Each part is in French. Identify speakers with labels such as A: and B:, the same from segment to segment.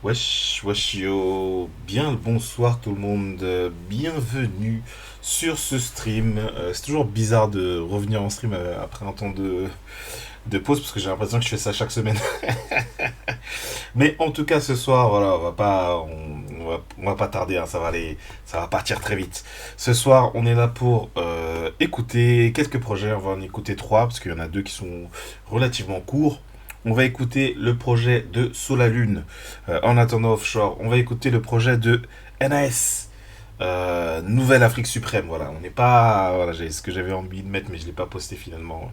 A: Wesh, wesh yo, bien le bonsoir tout le monde, bienvenue sur ce stream. C'est toujours bizarre de revenir en stream après un temps de pause parce que j'ai l'impression que je fais ça chaque semaine. Mais en tout cas ce soir, voilà, on va pas tarder, hein, ça va aller, ça va partir très vite. Ce soir, on est là pour écouter quelques projets, on va en écouter trois parce qu'il y en a deux qui sont relativement courts. On va écouter le projet de Solalune en attendant offshore. On va écouter le projet de NAS. Nouvelle Afrique suprême, voilà. On n'est pas. Voilà, j'ai ce que j'avais envie de mettre, mais je ne l'ai pas posté finalement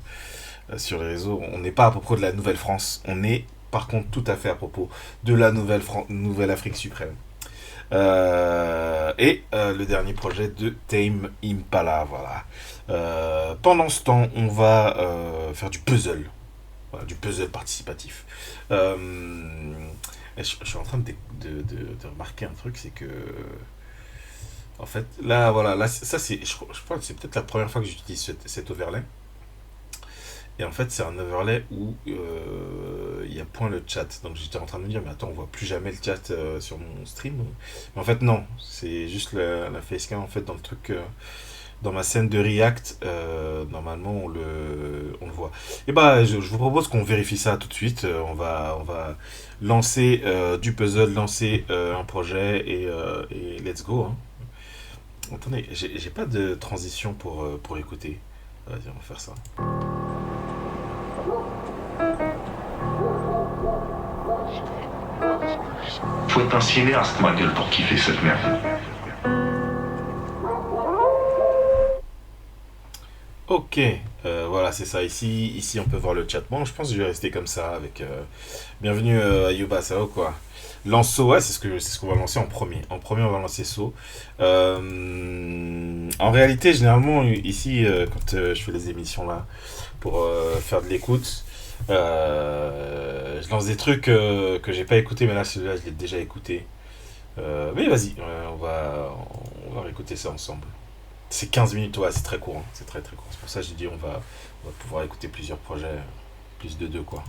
A: sur les réseaux. On n'est pas à propos de la Nouvelle-France. On est par contre tout à fait à propos de la Nouvelle Afrique suprême. Le dernier projet de Tame Impala, voilà. Pendant ce temps, on va faire du puzzle. Voilà, du puzzle participatif. Je suis en train de remarquer un truc, c'est que en fait, là, voilà, là, ça c'est, je crois que c'est peut-être la première fois que j'utilise cet overlay. Et en fait, c'est un overlay où il y a point le chat. Donc j'étais en train de me dire, mais attends, on voit plus jamais le chat sur mon stream. Mais en fait, non, c'est juste la facecam en fait dans le truc. Dans ma scène de React, normalement on le voit. Et bah je vous propose qu'on vérifie ça tout de suite. On va lancer du puzzle, lancer un projet et let's go. Hein. Attendez, j'ai pas de transition pour écouter. Vas-y, on va faire ça.
B: Faut être un cinéaste, ma gueule, pour kiffer cette merde.
A: Ok, voilà, c'est ça. Ici, on peut voir le chat. Bon, je pense que je vais rester comme ça avec. Bienvenue à Yuba, ça va quoi? Lance So, ouais, c'est ce qu'on va lancer en premier. En premier, on va lancer So. En réalité, généralement, ici, quand je fais les émissions là, pour faire de l'écoute, je lance des trucs que j'ai pas écouté, mais là, celui-là, je l'ai déjà écouté. Mais vas-y, on va réécouter ça ensemble. C'est 15 minutes, ouais, c'est très court, hein. C'est très très court. C'est pour ça que j'ai dit on va pouvoir écouter plusieurs projets, plus de deux quoi.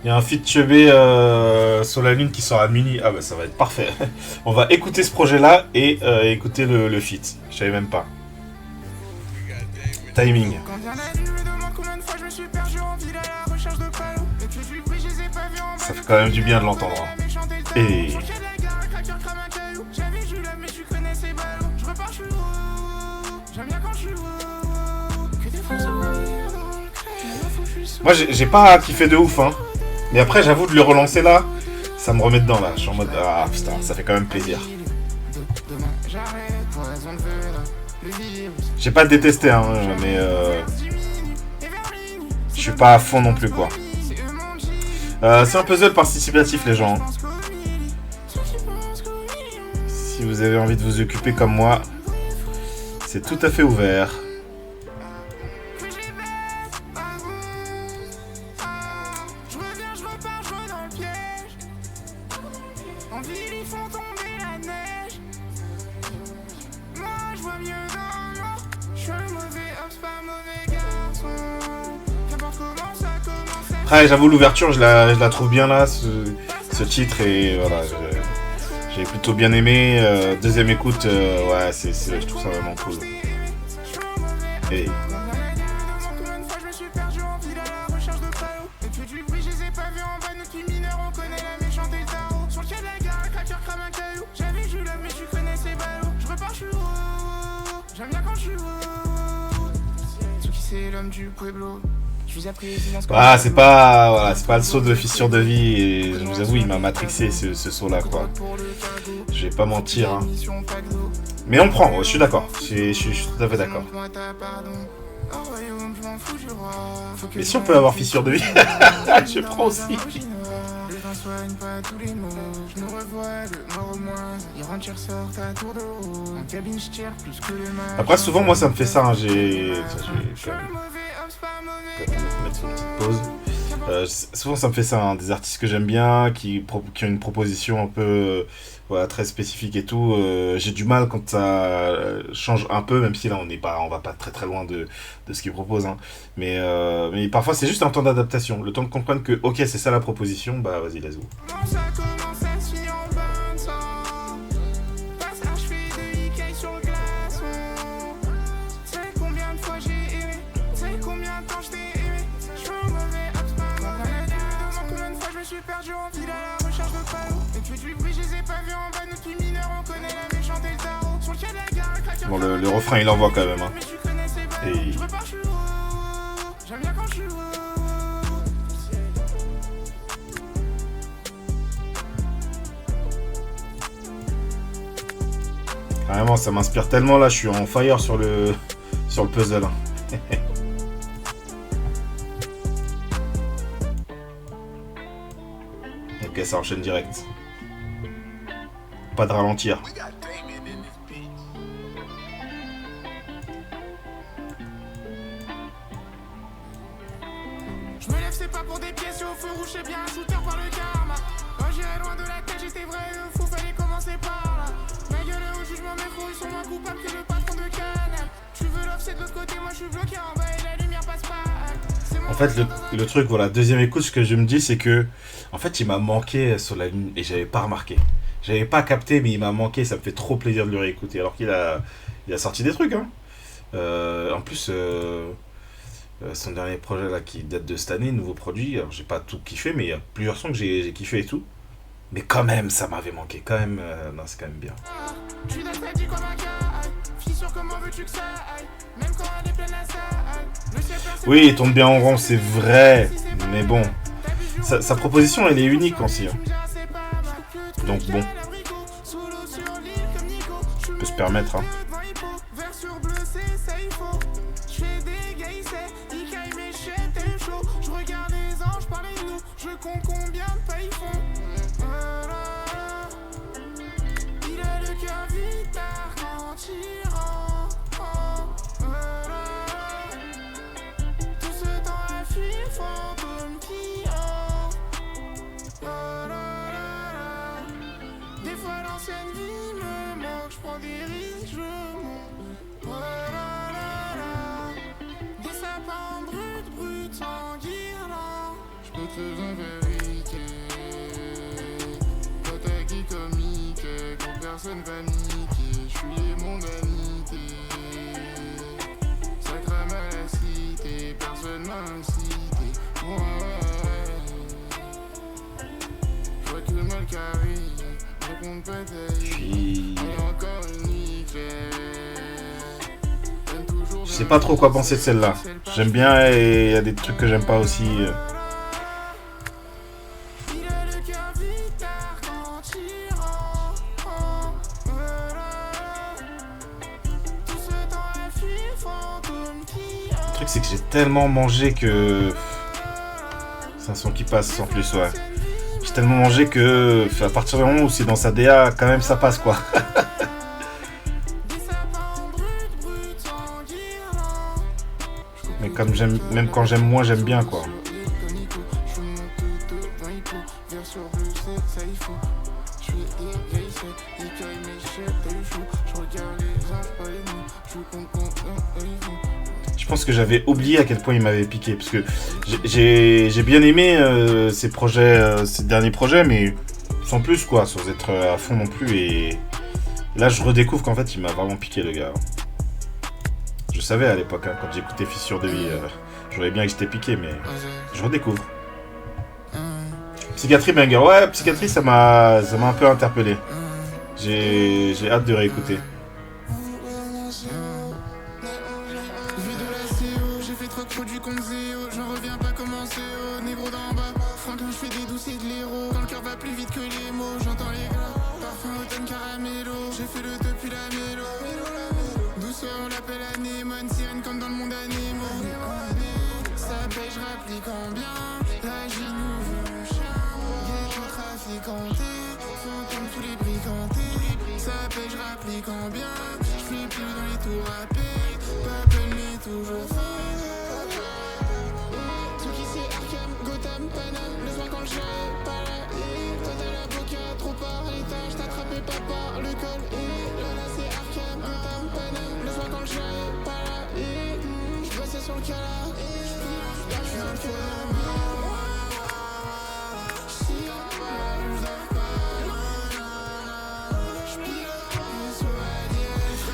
A: Il y a un feat Chebé sur la lune qui sort à minuit. Ah bah ça va être parfait. On va écouter ce projet là et écouter le feat. Je savais même pas. Timing. Ça fait quand même du bien de l'entendre. Hein. Et... Moi j'ai pas kiffé de ouf hein. Mais après j'avoue de le relancer là, ça me remet dedans là. Je suis en mode ah putain, ça fait quand même plaisir. J'ai pas détesté hein, mais je suis pas à fond non plus quoi. C'est un puzzle participatif les gens. Si vous avez envie de vous occuper comme moi, c'est tout à fait ouvert. Après, j'avoue, l'ouverture, je la trouve bien là, ce titre, et voilà, j'ai plutôt bien aimé. Deuxième écoute, ouais, je trouve ça vraiment cool. Et... Ah, c'est pas, voilà, c'est pas le saut de fissure de vie et je vous avoue il m'a matrixé ce saut là quoi. Je vais pas mentir hein. Mais on prend, je suis d'accord, je suis tout à fait d'accord. Mais si on peut avoir fissure de vie, je prends aussi. Après souvent moi ça me fait ça, hein. Mettre une petite pause. Souvent ça me fait ça, hein. Des artistes que j'aime bien, qui ont une proposition un peu voilà, très spécifique et tout. J'ai du mal quand ça change un peu, même si là on va pas très très loin de ce qu'ils proposent. Hein. Mais parfois c'est juste un temps d'adaptation, le temps de comprendre que ok c'est ça la proposition, bah vas-y let's go. Bon, le refrain il envoie quand même. Hein. Et... Carrément, ça m'inspire tellement là, je suis en fire sur le puzzle. Hein. Ok, ça enchaîne direct. Pas de ralentir.
C: Je me lève, c'est pas pour des pièces, au feu rouge, c'est bien un shooter par le karma. Oh, j'irai loin de la tête, j'étais vrai, fou, fallait commencer par là. Ma gueule au jugement, mes gros, ils sont moins coupables que le patron de Canal. Tu veux l'offset de l'autre côté, moi je suis bloqué en bas et la lumière passe pas.
A: En fait, le truc, voilà, deuxième écoute, ce que je me dis, c'est que, en fait, il m'a manqué sur la ligne et j'avais pas remarqué. J'avais pas capté, mais il m'a manqué, ça me fait trop plaisir de le réécouter. Alors qu'il a sorti des trucs, hein. En plus, son dernier projet là qui date de cette année, nouveau produit, alors j'ai pas tout kiffé, mais il y a plusieurs sons que j'ai kiffé et tout. Mais quand même, ça m'avait manqué. Quand même, non, c'est quand même bien. Oui, il tourne bien en rond, c'est vrai. Mais bon, sa proposition, elle est unique aussi. Hein. Donc bon, on peut se permettre. Hein.
C: Personne va niquer, je suis les mondanités. Ça crame à la cité, personne m'a incité. Je vois que le mal carré, je compte pas tailler. Encore une nickel.
A: Je sais pas trop quoi penser de celle-là. J'aime bien et il y a des trucs que j'aime pas aussi. Le truc c'est que j'ai tellement mangé que... C'est un son qui passe en plus, ouais. J'ai tellement mangé que à partir du moment où c'est dans sa DA, quand même ça passe quoi. Mais comme j'aime, même quand j'aime moins, j'aime bien quoi. Je pense que j'avais oublié à quel point il m'avait piqué parce que j'ai bien aimé ces projets, ces derniers projets, mais sans plus quoi, sans être à fond non plus. Et là, je redécouvre qu'en fait, il m'a vraiment piqué le gars. Je savais à l'époque, hein, quand j'écoutais Fissure de vie, je voyais bien que j'étais piqué, mais je redécouvre. Psychiatrie banger, ouais, Psychiatrie, ça m'a un peu interpellé. J'ai hâte de réécouter.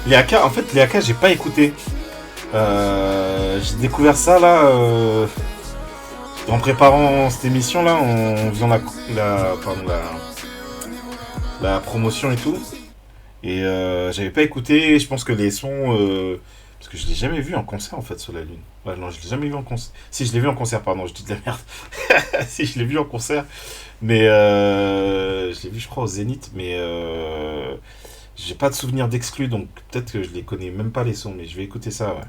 A: Léaka, en fait, Léaka, j'ai pas écouté. J'ai découvert ça là en préparant cette émission là, en faisant la promotion et tout. Et j'avais pas écouté. Je pense que les sons, parce que je l'ai jamais vu en concert en fait sur la Lune. Ouais, non, je l'ai jamais vu en concert. Si je l'ai vu en concert, pardon, je dis de la merde. Si je l'ai vu en concert, mais je l'ai vu, je crois, au Zénith, mais j'ai pas de souvenir d'exclus, donc peut-être que je les connais même pas les sons, mais je vais écouter ça, ouais.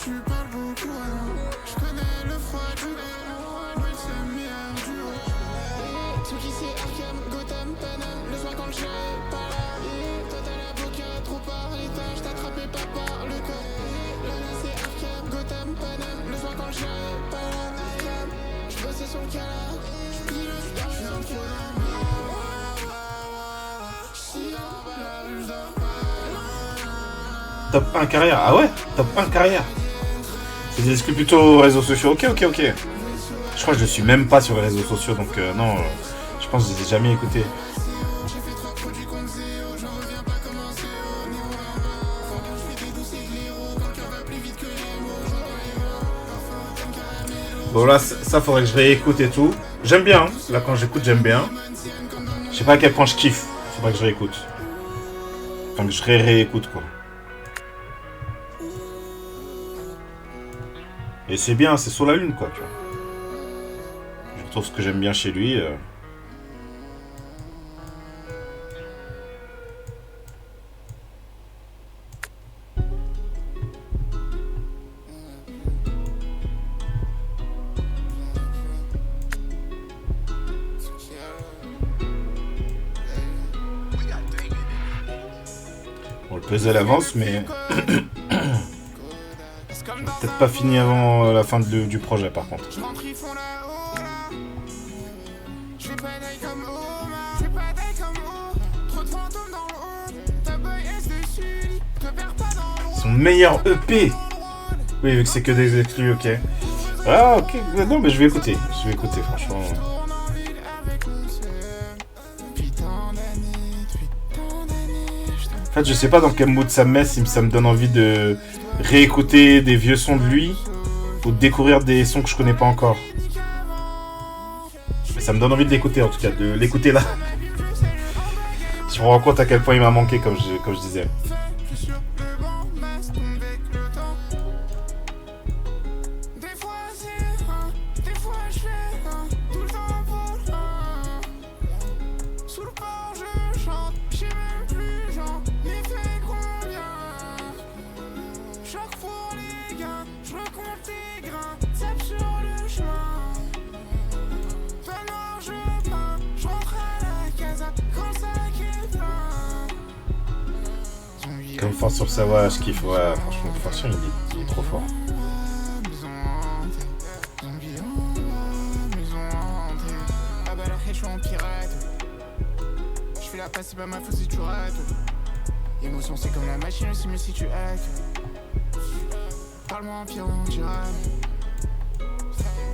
C: Tu parles beaucoup, je connais le froid du ouais, c'est le meilleur duo. Ceux qui c'est Arkham, Gotham, Panam, le soir quand le chien est pas là. Toi t'as l'avocat, trop par l'état, je t'attrapais pas par le corps. La nuit c'est Arkham, Gotham, Panam, le soir quand le chien est pas là. Arkham, je bossais sur le canard, je pilote, je suis dans le canard.
A: Top 1 carrière, ah ouais, top 1 carrière. C'est des exclus plutôt réseaux sociaux, ok. Je crois que je suis même pas sur les réseaux sociaux, donc non, je pense que je les ai jamais écoutés. Bon là, ça faudrait que je réécoute et tout. J'aime bien, hein. Là quand j'écoute j'aime bien. Je sais pas à quel point je kiffe, faudrait que je réécoute. Enfin que je réécoute quoi. Et c'est bien, c'est sur la Lune quoi, tu vois. Je retrouve ce que j'aime bien chez lui. On le pesait à l'avance, mais peut-être pas fini avant la fin du projet par contre. Son meilleur EP. Oui, vu que c'est que des exclus, ok. Ah, ok, non, mais je vais écouter franchement. En fait, je sais pas dans quel mood ça me met, si ça me donne envie de réécouter des vieux sons de lui ou de découvrir des sons que je connais pas encore. Mais ça me donne envie de l'écouter en tout cas, de l'écouter là. Je me rends compte à quel point il m'a manqué, comme je disais. Comme Force sur sa voix, je kiffe, ouais, franchement, Fortune, il est trop fort.
C: Je fais la passe, c'est pas ma faute si tu rates. L'émotion c'est comme la machine, c'est mieux si tu hackes. Parle-moi en pierre ou en tirade.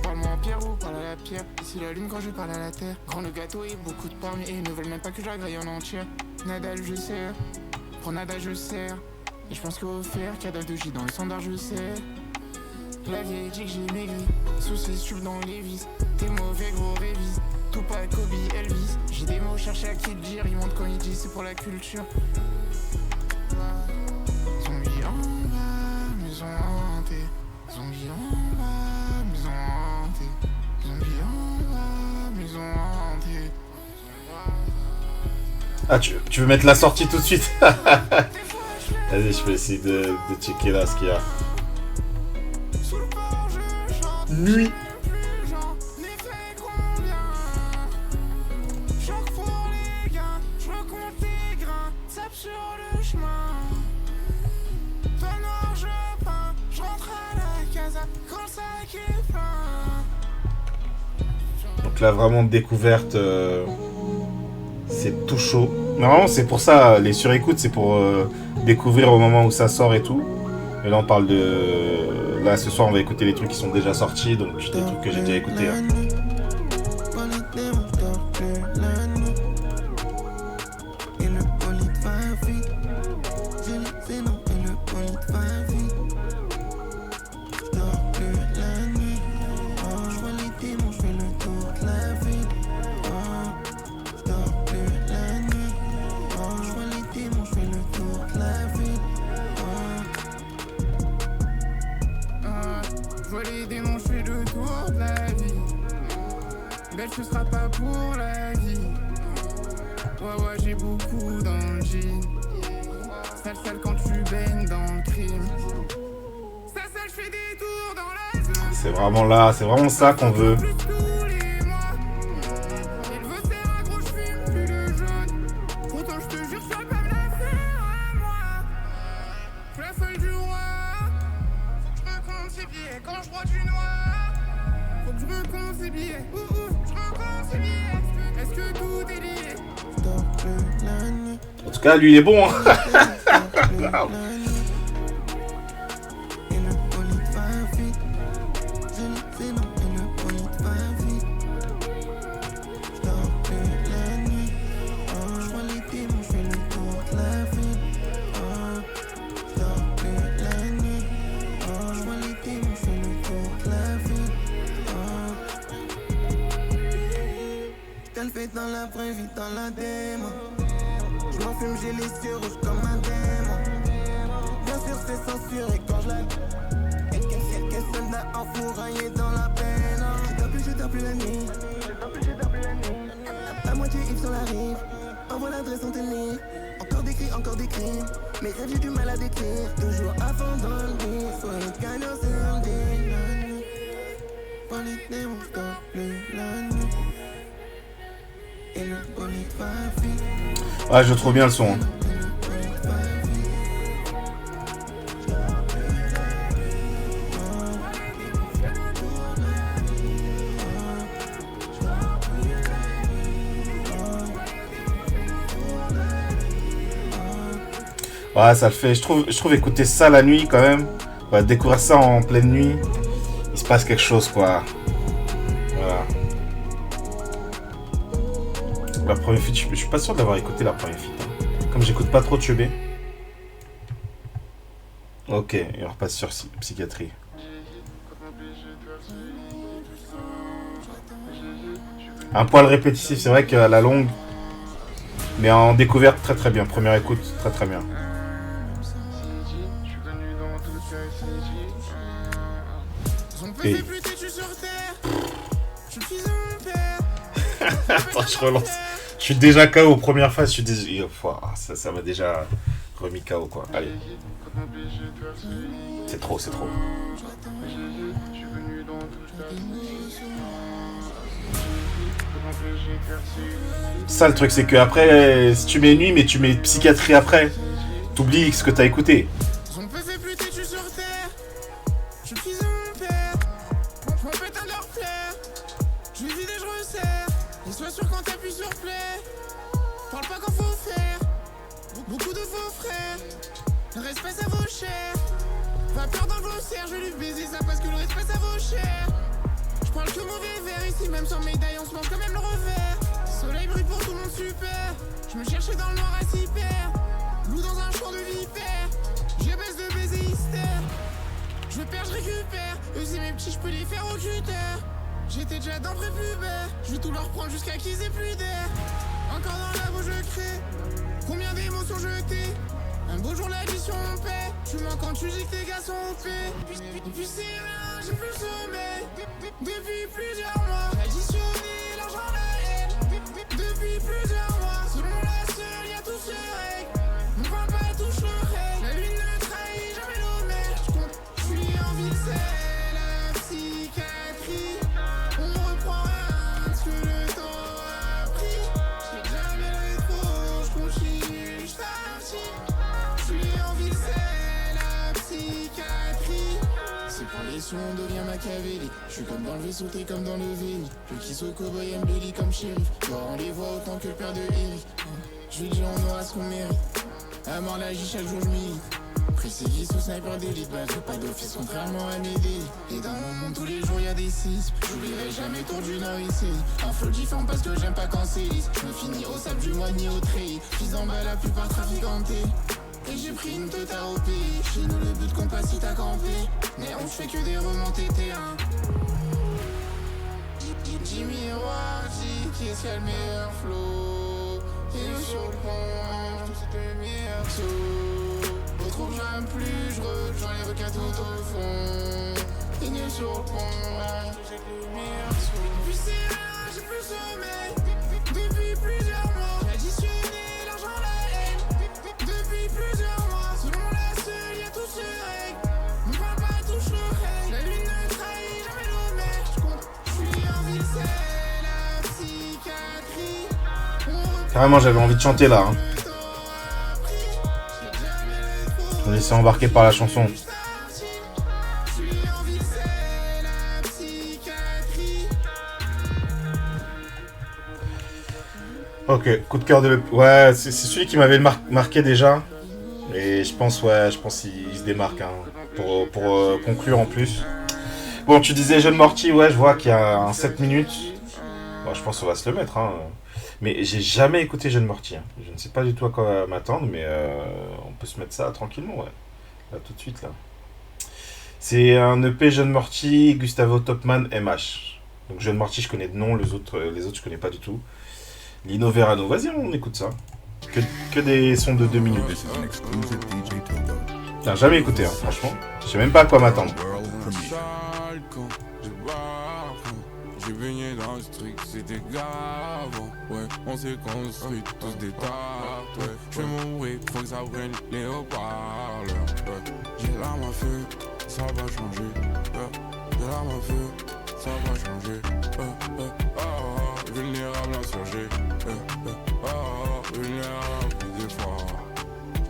C: Parle-moi en pierre ou parle à la pierre. Ici la lune quand je parle à la terre. Grand le gâteau et beaucoup de pommes. Et ils ne veulent même pas que je la graille en entière. Nadal je sais, pour Nadal je sers. Et je pense qu'il faut faire cadavre de J dans le standard je sais. La vieille dit que j'ai maigri. Sous ses tubes dans les vis. T'es mauvais gros révise. Tout pas Kobe Elvis. J'ai des mots cherchés à qui le dire. Ils montent quand ils disent c'est pour la culture. Zombie en bas, maison hantée. Zombie en bas, maison hantée. Zombie en bas, maison hantée.
A: Ah, tu veux mettre la sortie tout de suite? Vas-y, je vais essayer de checker là ce qu'il y a. Nuit. Donc là, vraiment découverte. C'est tout chaud. Normalement, c'est pour ça, les surécoutes, c'est pour découvrir au moment où ça sort et tout. Et là, on parle de... Là, ce soir, on va écouter les trucs qui sont déjà sortis, donc des trucs que j'ai déjà écoutés. Hein.
C: Ce sera pas pour la vie. Ouais, j'ai beaucoup dans le jean. Sale quand tu baignes dans le crime. Ça, je fais des tours dans la zone.
A: C'est vraiment là, c'est vraiment ça qu'on veut. En tout cas, lui, il est bon. Hein.
D: Qu'elle fait dans la vraie vie, dans la démo. Je m'en fume, j'ai les yeux rouges comme un démon. Bien sûr, c'est censuré quand je la. Quelques soldats enfouraillés dans la peine. Je dors plus la nuit. À moitié Yves sur la rive. Envoie l'adresse en télé. Encore des cris. Mes rêves, j'ai du mal à décrire. Toujours avant dans le lit. Soyez gagnants, c'est un deal. Pour les démons, je dors plus la nuit.
A: Ouais, je trouve bien le son. Hein. Ouais, ça le fait. Je trouve écouter ça la nuit quand même. Ouais, découvrir ça en pleine nuit. Il se passe quelque chose, quoi. Voilà. La première feat, je suis pas sûr d'avoir écouté la première feat. Hein. Comme j'écoute pas trop Chubé. Ok, et on repasse sur psychiatrie. Un poil répétitif, c'est vrai qu'à la longue. Mais en découverte, très très bien. Première écoute, très très bien. Et... Attends, je relance. Je suis déjà KO première phase, je suis déjà... ça m'a déjà remis KO, quoi. Allez. C'est trop. Ça, le truc, c'est que après, si tu mets nuit, mais tu mets psychiatrie après, t'oublies ce que t'as écouté.
C: Je lui baiser ça parce que le respect ça vaut cher. Je prends le tout mauvais verre ici, même sans médaille, on se mange quand même le revers. Soleil brille pour tout le monde super. Je me cherchais dans le noir à s'y perdre. Loup dans un champ de vipère. J'ai baisse de baiser hystère. Je perds, je récupère. Eux c'est mes petits, je peux les faire au cutter. J'étais déjà dans prépubère. Je vais tout leur prendre jusqu'à qu'ils aient plus d'air. Encore dans la où je crée. Combien d'émotions jetées. Un beau jour l'addition on paie. Tu mens quand tu dis que tes gars sont OP. Depuis c'est rien, j'ai plus le sommeil. Depuis plusieurs mois. J'ai additionné l'argent, la haine. Depuis plusieurs mois. Selon la seule, y'a tout se règle. Mon papa touche le règle. La lune ne trahit jamais l'honneur. Je suis en ville, c'est la psychiatrie. On reprend rien de ce que le temps a pris. J'ai jamais le rétro, je continue, je t'affine. Je suis en ville, c'est la psychiatrie. C'est pour les sous, on devient machiavélique. Je suis comme dans le vaisseau, t'es comme dans le Véni. Le qui au cowboy aime Billy comme shérif. Toi, on les voit autant que le père de Eric. Je lui dis, on aura ce qu'on mérite. À mort la J, chaque jour je milite. Précis sous sniper d'élite, bah j'ai pas d'office contrairement à mes délits. Et dans mon monde tous les jours y'a des six. J'oublierai jamais tour du Nord ici. Un flow différent parce que j'aime pas quand c'est lisse. Je me finis au sable du mois ni au treillis. Fils en bas la plupart trafiquantés. Et j'ai pris une tête au pays. Chez nous le but qu'on passe si t'as campé. Mais on fait que des remontées terrain. Jimmy Wardy, qui est-ce qui a le meilleur flow? Et nous sur le pont, c'est le meilleur saut. Retrouve j'aime plus, je rejoins les requins tout au fond. Et nous sur le pont, c'est le meilleur saut. Depuis c'est là, j'ai plus sommeil. Depuis plusieurs mois, j'ai additionné l'argent, la haine. Depuis plusieurs mois, selon la seule, y'a tout se règle. Mon papa touche le règle. La lune ne trahit jamais l'honneur. Je suis en ville, c'est la psychiatrie.
A: Carrément, j'avais envie de chanter là. Hein. Je me laissais embarquer par la chanson. Ok, coup de cœur de ouais, c'est celui qui m'avait marqué déjà. Et je pense qu'il se démarque hein, pour conclure en plus. Bon, tu disais Jeune Morty, ouais, je vois qu'il y a un 7 minutes. Bon, je pense qu'on va se le mettre. Hein. Mais j'ai jamais écouté Jeune Morty. Hein. Je ne sais pas du tout à quoi m'attendre, mais on peut se mettre ça tranquillement, ouais. Là, tout de suite, là. C'est un EP Jeune Morty, Gustavo Topman, MH. Donc Jeune Morty, je connais de nom, les autres, je connais pas du tout. Lino Verano, vas-y, on écoute ça. Que des sons de 2 minutes. J'ai jamais écouté, hein, franchement. Je sais même pas à quoi m'attendre.
E: J'ai baigné dans le street, c'était grave. Ouais, on s'est construit tous des tartes. Ouais, je vais mourir, faut que ça prenne les haut-parleurs. Ouais, j'ai l'arme à feu, ça va changer. Ouais, j'ai l'arme à feu, ça va changer. Vulnérable insurgé. Vulnérable plus des fois.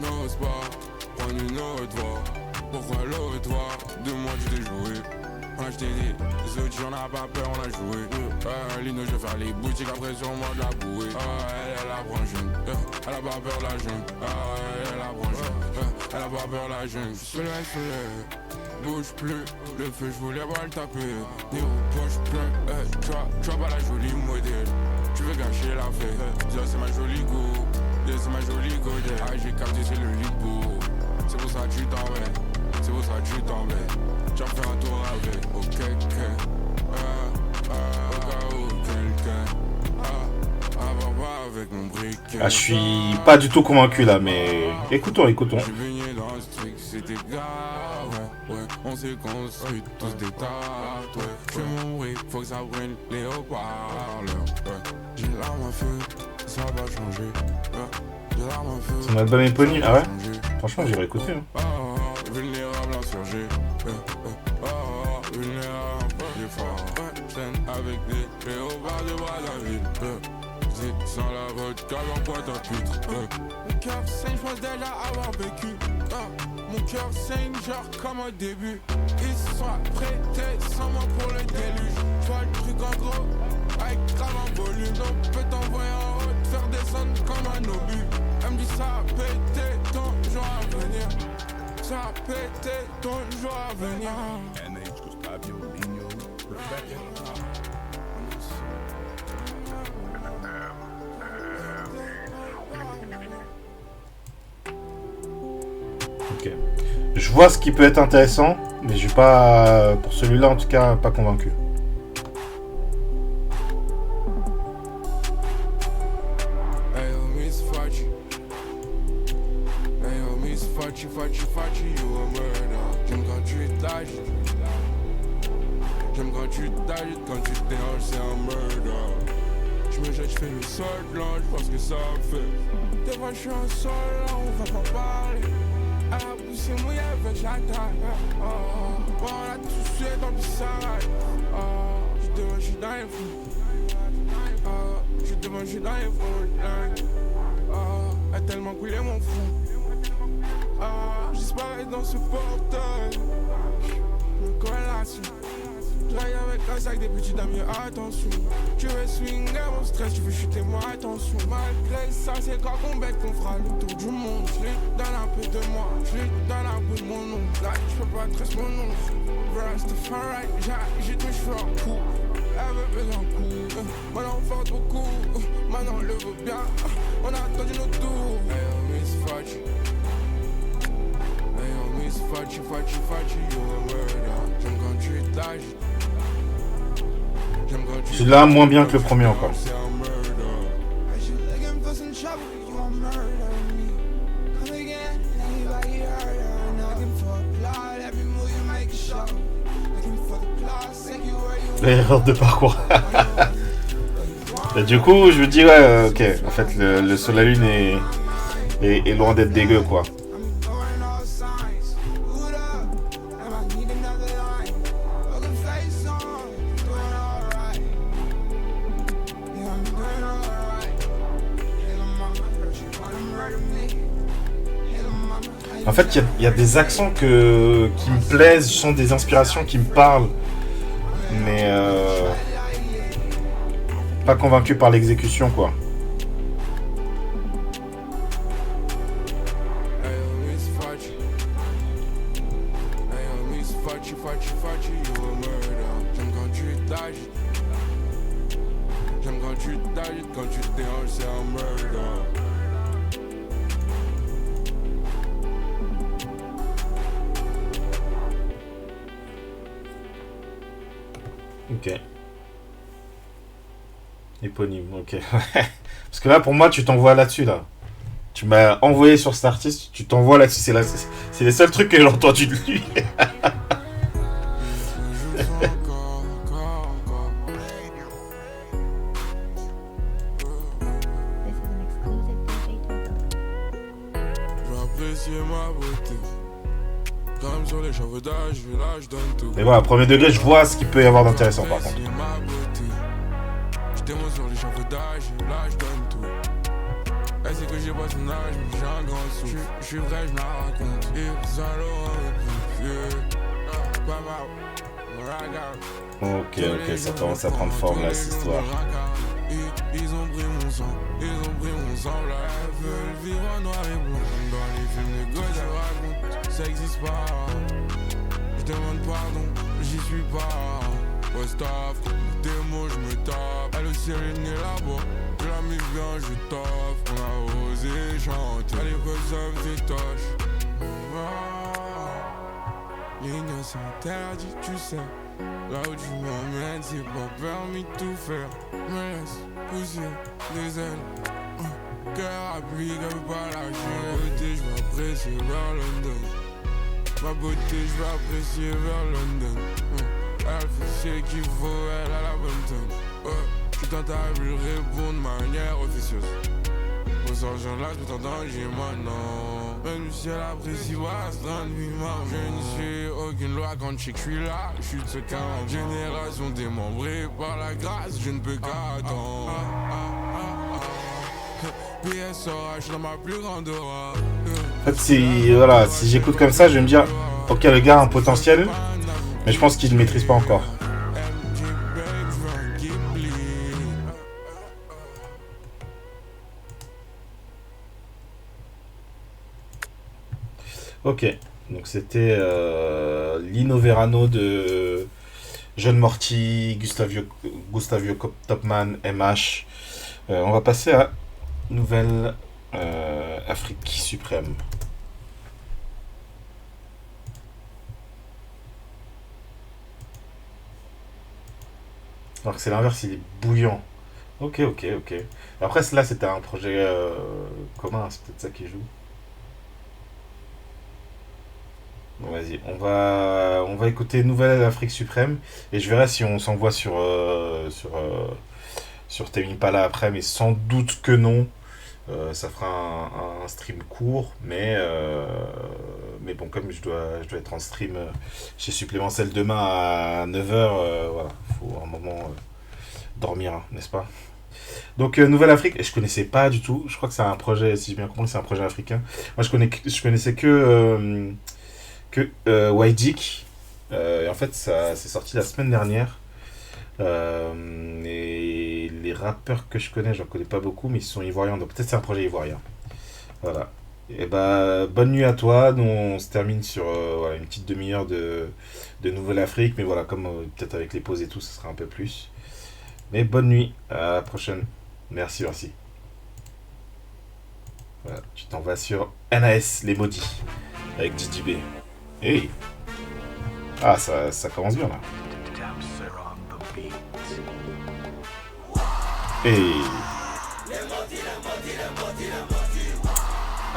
E: N'ose pas prendre une autre voie. Pourquoi l'autre voie? De moi tu t'es joué. Moi je t'ai dit, les autres j'en ai pas peur, on a joué. Lino je vais faire les boutiques après sur moi de la bouée. Elle apprend jeune, elle a pas peur la jungle. Elle apprend jeune, elle a pas peur la jungle. Soleil, bouge plus, le feu je voulais pas le taper. Niveau poche plein, tu vois pas la jolie modèle. Tu veux gâcher la fête, dis c'est ma jolie go, c'est ma jolie go. J'ai capté c'est le lit beau, c'est pour ça que tu t'en vais, c'est pour ça que tu t'en vais. J'en fais un tour avec, ok, avec mon briquet.
A: Ah, je suis pas du tout convaincu là, mais écoutons.
E: J'ai baigné dans le street, c'était grave. Ouais, on s'est construit tous des tartes. Ouais, je vais mourir, faut que ça prenne les haut-parleurs. Ouais, j'ai l'arme à feu, ça va changer. Ouais, j'ai l'arme à feu.
A: Son album éponyme, ah ouais? Franchement, j'irai écouter. Hein.
E: Vulnérable insurgé. Vulnérable, j'ai fort. Avec des léopards de Brazzaville. Sans la vodka, l'envoie ta putre. Mon cœur saigne, je pense déjà avoir vécu. Mon cœur saigne, genre comme au début. Ils sont prêtés sans moi pour le déluge. J'vois le truc en gros, avec grave en volume. Donc peut t'envoyer en haut, te faire descendre comme un obus. Elle me dit ça a pété ton jour à venir. Ça a pété ton jour à venir.
A: Ok. Je vois ce qui peut être intéressant, mais je suis pas, pour celui-là en tout cas, pas convaincu.
E: J'aime quand tu t'agites, quand tu te déranges, c'est un murder. Je me jette, je fais le sol blanc, je pense que ça fait. Des fois je suis en sol, là on va pas parler. Elle a poussé mouillé avec j'attaque. On a tous sué dans le pissaille. Je devant, je suis dans les fous. Je devant, je suis dans les fous. Elle a tellement coulé mon fou. J'espère dans ce portail. Je me colle la relation. J'aille avec un sac des petits dames, attention. Tu veux swinger mon stress, tu veux chuter moi, attention. Malgré ça, c'est quand qu'on bec qu'on fera le tour du monde. Je lui donne un peu de moi, je lui donne un peu de mon nom. Là, je peux pas tracer mon nom. Rastafari, j'ai mes cheveux en coup. Elle veut baiser en coup. Maintenant on force beaucoup, maintenant on le veut bien. On a attendu notre tour. Hey oh Miss Fachi, hey oh Miss Fachi, Fachi, Fachi, you a murder. J'aime quand tu t'agites. J'aime quand tu
A: Celui-là, moins bien que le premier encore.
E: c'est un murder.
D: I should looking for some trouble, you want murder me. Come again, anybody heard her? Looking for blood, every move you make is show. Looking for the class, take you where you
A: L'erreur de parcours. Et du coup, je me dis, ouais, ok. En fait, le Sol la Lune est loin d'être dégueu, quoi.
D: I'm ignoring all signs. Boot up, and I need another line. Looking face on, doing alright. Yeah, I'm doing alright. Hey, la mama, heard you wanna murder me. Hey, la mama,
A: En fait, il y a des accents qui me plaisent, je sens des inspirations qui me parlent. Mais pas convaincu par l'exécution, quoi.
E: Hey oh Miss Fachi, hey oh Miss Fachi, Fachi, Fachi, you a murder. J'aime quand tu t'agites. J'aime quand tu t'agites, quand tu te déranges, c'est un murder.
A: Ok. Éponyme, ok. Parce que là, pour moi, tu t'envoies là-dessus, là. Tu m'as envoyé sur cet artiste, tu t'envoies là-dessus. C'est les seuls trucs que j'ai entendu de lui.
E: Encore, encore, encore.
F: This is an exclusive DJ Togo.
E: Je vais apprécier ma beauté. Comme sur l'échafaudage, là je donne tout.
A: Mais voilà, premier degré, je vois ce qu'il peut y avoir d'intéressant, par contre.
E: Apprécier ma beauté. Je démonte sur l'échafaudage, là je donne tout. Elle sait que j'ai pas son âge, mais j'ai un grand sou. Je suis vrai, je me la raconte. Et Saint Laurent est plus vieux. Baba, regarde.
A: Ok, ça commence à prendre forme, là, cette histoire.
E: Ils ont pris mon sang, ils ont pris mon sang, là. Elles veulent vivre en noir et blanc. Comme dans les films de gauche, elles racontent, ça existe pas. Je demande pardon, j'y suis pas. Au staff, des mots, je me tape. Elle aussi, elle est là-bas. Je la mise bien, je t'offre. On a osé chanter. Elle est cause des toches. Ligne s'interdit, tu sais. Là où tu m'emmènes, c'est pas permis de tout faire. Me laisse pousser des ailes. Cœur à pluie, qu'elle veut pas lâcher. Ma beauté, je vais apprécier vers London. Ma beauté, je vais apprécier vers London. Elle fait ce qu'il faut, elle a la bonne tonne. Je tente à lui répondre de manière officieuse. Au sergent là, tout en danger maintenant. Même si elle apprécie pas, c'est dans lui, maman. Je ne suis aucune loi quand je sais que je suis là. Je suis de ce cas en génération démembrée par la grâce, je ne peux qu'attendre. PSOH, je suis dans ma plus grande aura.
A: En fait, si j'écoute comme ça, je vais me dire, ok, le gars a un potentiel, mais je pense qu'il ne maîtrise pas encore. Ok, donc c'était Lino Verano de John Morty, Gustavio Topman, MH. On va passer à Nouvelle Afrique Suprême. Alors que c'est l'inverse, il est bouillant. Ok. Après, là, c'était un projet commun, c'est peut-être ça qui joue. Bon, vas-y, on va écouter Nouvelle Afrique Suprême et je verrai si on s'envoie sur Tame Impala après, mais sans doute que non. Ça fera un stream court, mais bon, comme je dois être en stream chez Supplément Cell demain à 9h, voilà, faut un moment dormir, hein, n'est-ce pas? Donc Nouvelle Afrique, je connaissais pas du tout, je crois que c'est un projet, si j'ai bien compris, c'est un projet africain. Moi je connaissais que White Dick, Et en fait, ça c'est sorti la semaine dernière. Et les rappeurs que je connais, j'en connais pas beaucoup, mais ils sont ivoiriens, donc peut-être c'est un projet ivoirien. Voilà. Et bah, bonne nuit à toi. Nous, on se termine sur voilà, une petite demi-heure de Nouvelle-Afrique, mais voilà, comme peut-être avec les pauses et tout, ce sera un peu plus. Mais bonne nuit, à la prochaine. Merci, merci. Voilà, tu t'en vas sur NAS, les maudits, avec DJB. Hey! Ah, ça commence bien là. Hey!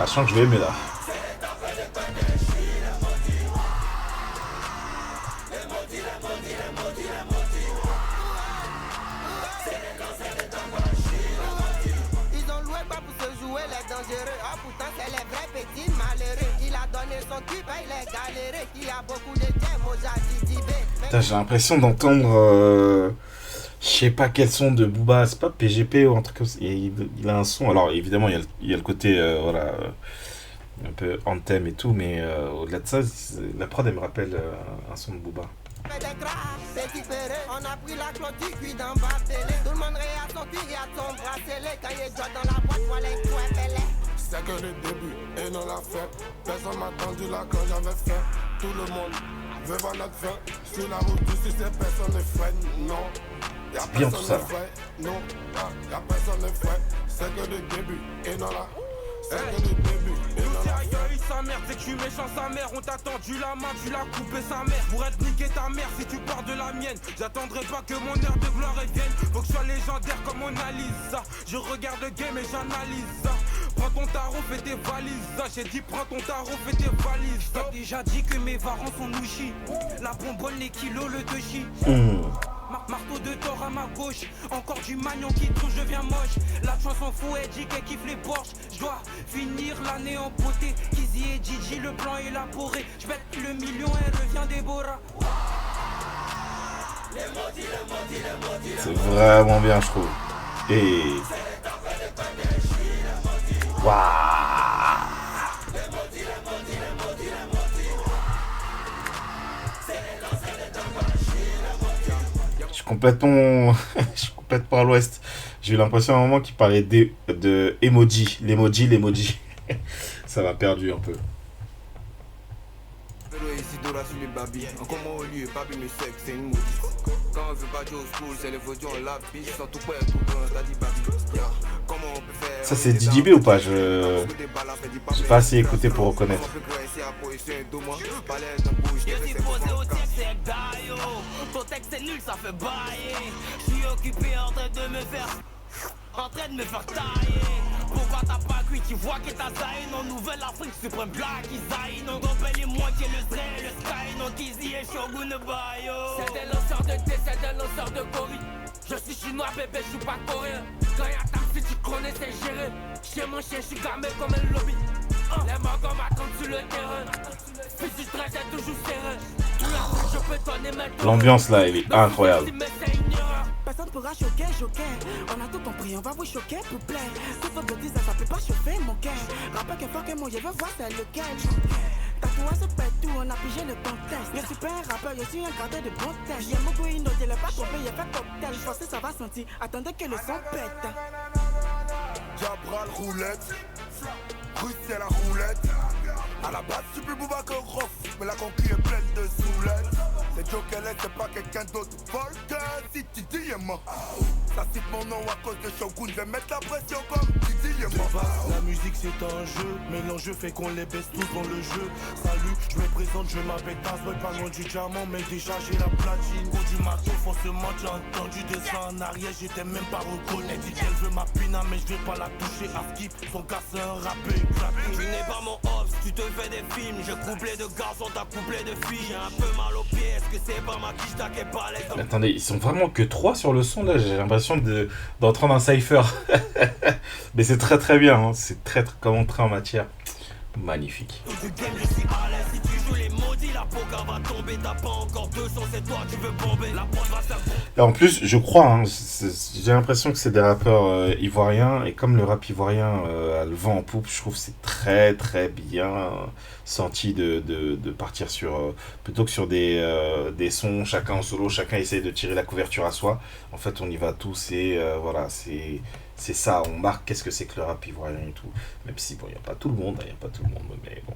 A: Ah, je sens que je vais aimer là.
D: Ils ont loué pas pour se jouer les dangereux. Ah pourtant c'est les vrais petits malheureux. Il a donné son cul, il est galéré. Qui a beaucoup de thèmes aux Jadidibé.
A: Putain, j'ai l'impression d'entendre je sais pas quel son de Booba, c'est pas PGP ou un truc comme ça. Il a un son, alors évidemment il y a le côté voilà, un peu anthem et tout, mais au-delà de ça, la prod elle me rappelle un son de Booba.
D: On a pris la clôture, puis d'en bas télé. Tout le monde réagit son cul et à son bracelet. Quand il doit dans la boîte, pour les coups
E: C'est que le début et non la fin. Personne m'a attendu là quand j'avais faim. Tout le monde veut voir notre fin. Sur la route, si c'est personne ne freine, non. Y'a
A: bien tout ça.
E: Non, y'a personne ne freine. C'est que le début et non la. C'est que le début et non la.
G: Sa mère, c'est que je suis méchant sa mère. On t'a tendu la main, tu l'as coupé sa mère. Pour être niqué ta mère si tu pars de la mienne. J'attendrai pas que mon heure de gloire revienne. Faut que je sois légendaire comme Mona Lisa. Je regarde le game et j'analyse. Prends ton tarot, fais tes valises. J'ai dit prends ton tarot, fais tes valises. J'ai déjà dit que mes varans sont nouchis. La bonbonne, les kilos, le touchy. Marteau de tort à ma gauche. Encore du magnon qui trouve, je viens moche. La chanson fou et G qui kiffe les Porsche. Je dois finir l'année en beauté. Kizzy et Gigi, le plan élaboré. Je pète le million et revient Déborah.
A: C'est vraiment bien, je trouve. Et waouh! Je suis complètement à l'ouest. J'ai eu l'impression à un moment qu'il parlait de emoji, l'emoji. Ça m'a perdu un peu.
H: Isidora sur les babis, encore moi au lieu, papi me sec, c'est une maudite. Quand on veut pas jouer au school, c'est les vaudus, on la pisse, sans tout près, tout loin, t'as dit babi. Comment on peut faire?
A: Ça c'est DJB ou pas? J'ai pas assez écouté pour reconnaître.
G: Ton texte c'est nul, ça fait bailler. Je suis occupé en train de me faire tailler. Pourquoi t'as pas cuit? Tu vois que t'as zaïn en Nouvelle-Afrique suprême black Isaïn. On compelle les moins qui est le Zray, le Sky, non Kizzy et Shogun Bayo. C'est des lanceurs de thé, c'est des lanceurs de Corée. Je suis chinois bébé, je suis pas coréen. Quand y'a ta si tu connais c'est géré. Chez mon chien, je suis gamé comme un lobby. Les magos m'attendent sur le terrain. Fils du stress est toujours serein. Tout la je peux donner maintenant.
A: L'ambiance là, elle est incroyable.
I: Personne pourra choquer. On a tout compris, on va vous choquer, pour plaît. Tout votre bêtise, ça peut pas chauffer mon cœur. Rappelle que fort que mon je veux voir c'est lequel. Tatouage se pète tout, on a pigé le contexte. Je suis pas un rappeur, je suis un gardeur de bon texte. J'aime beaucoup une autre, il est pas tombé, il est fait cocktail. Je pense que ça va sentir, attendez que le son pète.
E: Jabral roulette, Russe c'est la roulette. À la base, je suis plus Booba que Rof, mais la concu est pleine de soulettes. C'est Joe Kelly, c'est pas quelqu'un d'autre. Volker, si tu dis moi. Ça cite mon nom à cause de Shogun, je vais mettre la pression comme Didi et moi.
J: La musique c'est un jeu, mais l'enjeu fait qu'on les baisse tous dans le jeu. Salut, je me présente, je m'appelle Tazboy, pas loin du diamant, mais déjà j'ai la platine. Au du maton, forcément j'ai entendu de ça en arrière, j'étais même pas reconnu. Dit qu'elle veut ma pina, mais je vais pas la toucher à skip. Son gars c'est un rappeur éclaté.
G: Tu n'es pas mon ops, tu te fais des films. Je couplé de garçons, t'as couplé de filles. J'ai un peu mal aux pieds, est-ce que c'est pas ma quiche, t'as qu'est pas les
A: Mais attendez, ils sont vraiment que 3 sur le son là, j'ai l'impression d'entrer dans un cypher. Mais c'est très très bien, hein. C'est très comme entrée en matière. Magnifique.
G: Si tu joues les maudits, la poca gars va tomber, t'as pas encore 200, c'est toi, tu veux bomber. La prod va faire bomber.
A: Et en plus, je crois, hein, j'ai l'impression que c'est des rappeurs ivoiriens, et comme le rap ivoirien a le vent en poupe, je trouve que c'est très très bien senti de partir sur, plutôt que sur des sons, chacun en solo, chacun essaie de tirer la couverture à soi. En fait, on y va tous et voilà, c'est ça, on marque qu'est-ce que c'est que le rap ivoirien et tout. Même si, bon, il n'y a pas tout le monde, mais bon,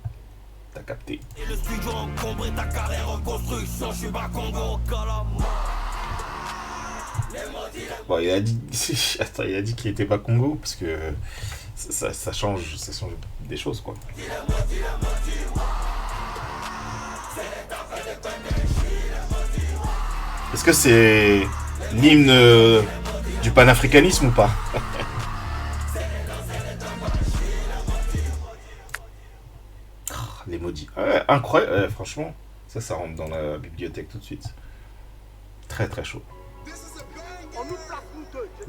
A: t'as capté.
G: Et le studio encombré, ta carrière en construction, je suis pas Congo, Calama.
A: Bon, il a dit, attends, il a dit qu'il était pas Congo, parce que ça change des choses, quoi. Est-ce que c'est l'hymne du panafricanisme ou pas? Les maudits. Ouais, incroyable, franchement, ça rentre dans la bibliothèque tout de suite. Très très chaud.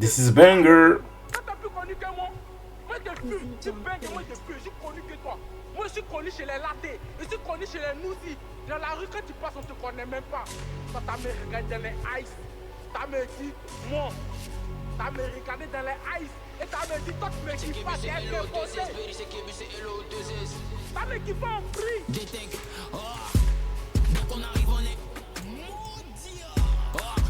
A: This is banger.
K: T'as plus connu que moi. Moi je fume, tu baignes, moi je fume, je suis connu que toi. Moi je suis connu chez les latés, je suis connu chez les noussis. Dans la rue quand tu passes on te connaît même pas. Quand t'as me regardé dans les ice, t'as me dit moi. T'as me regardé dans les ice et t'as me dit toi tu me kiffes pas, t'es un peu posé. T'as me kiffé en free.
G: Dès qu'on arrive on est maudit.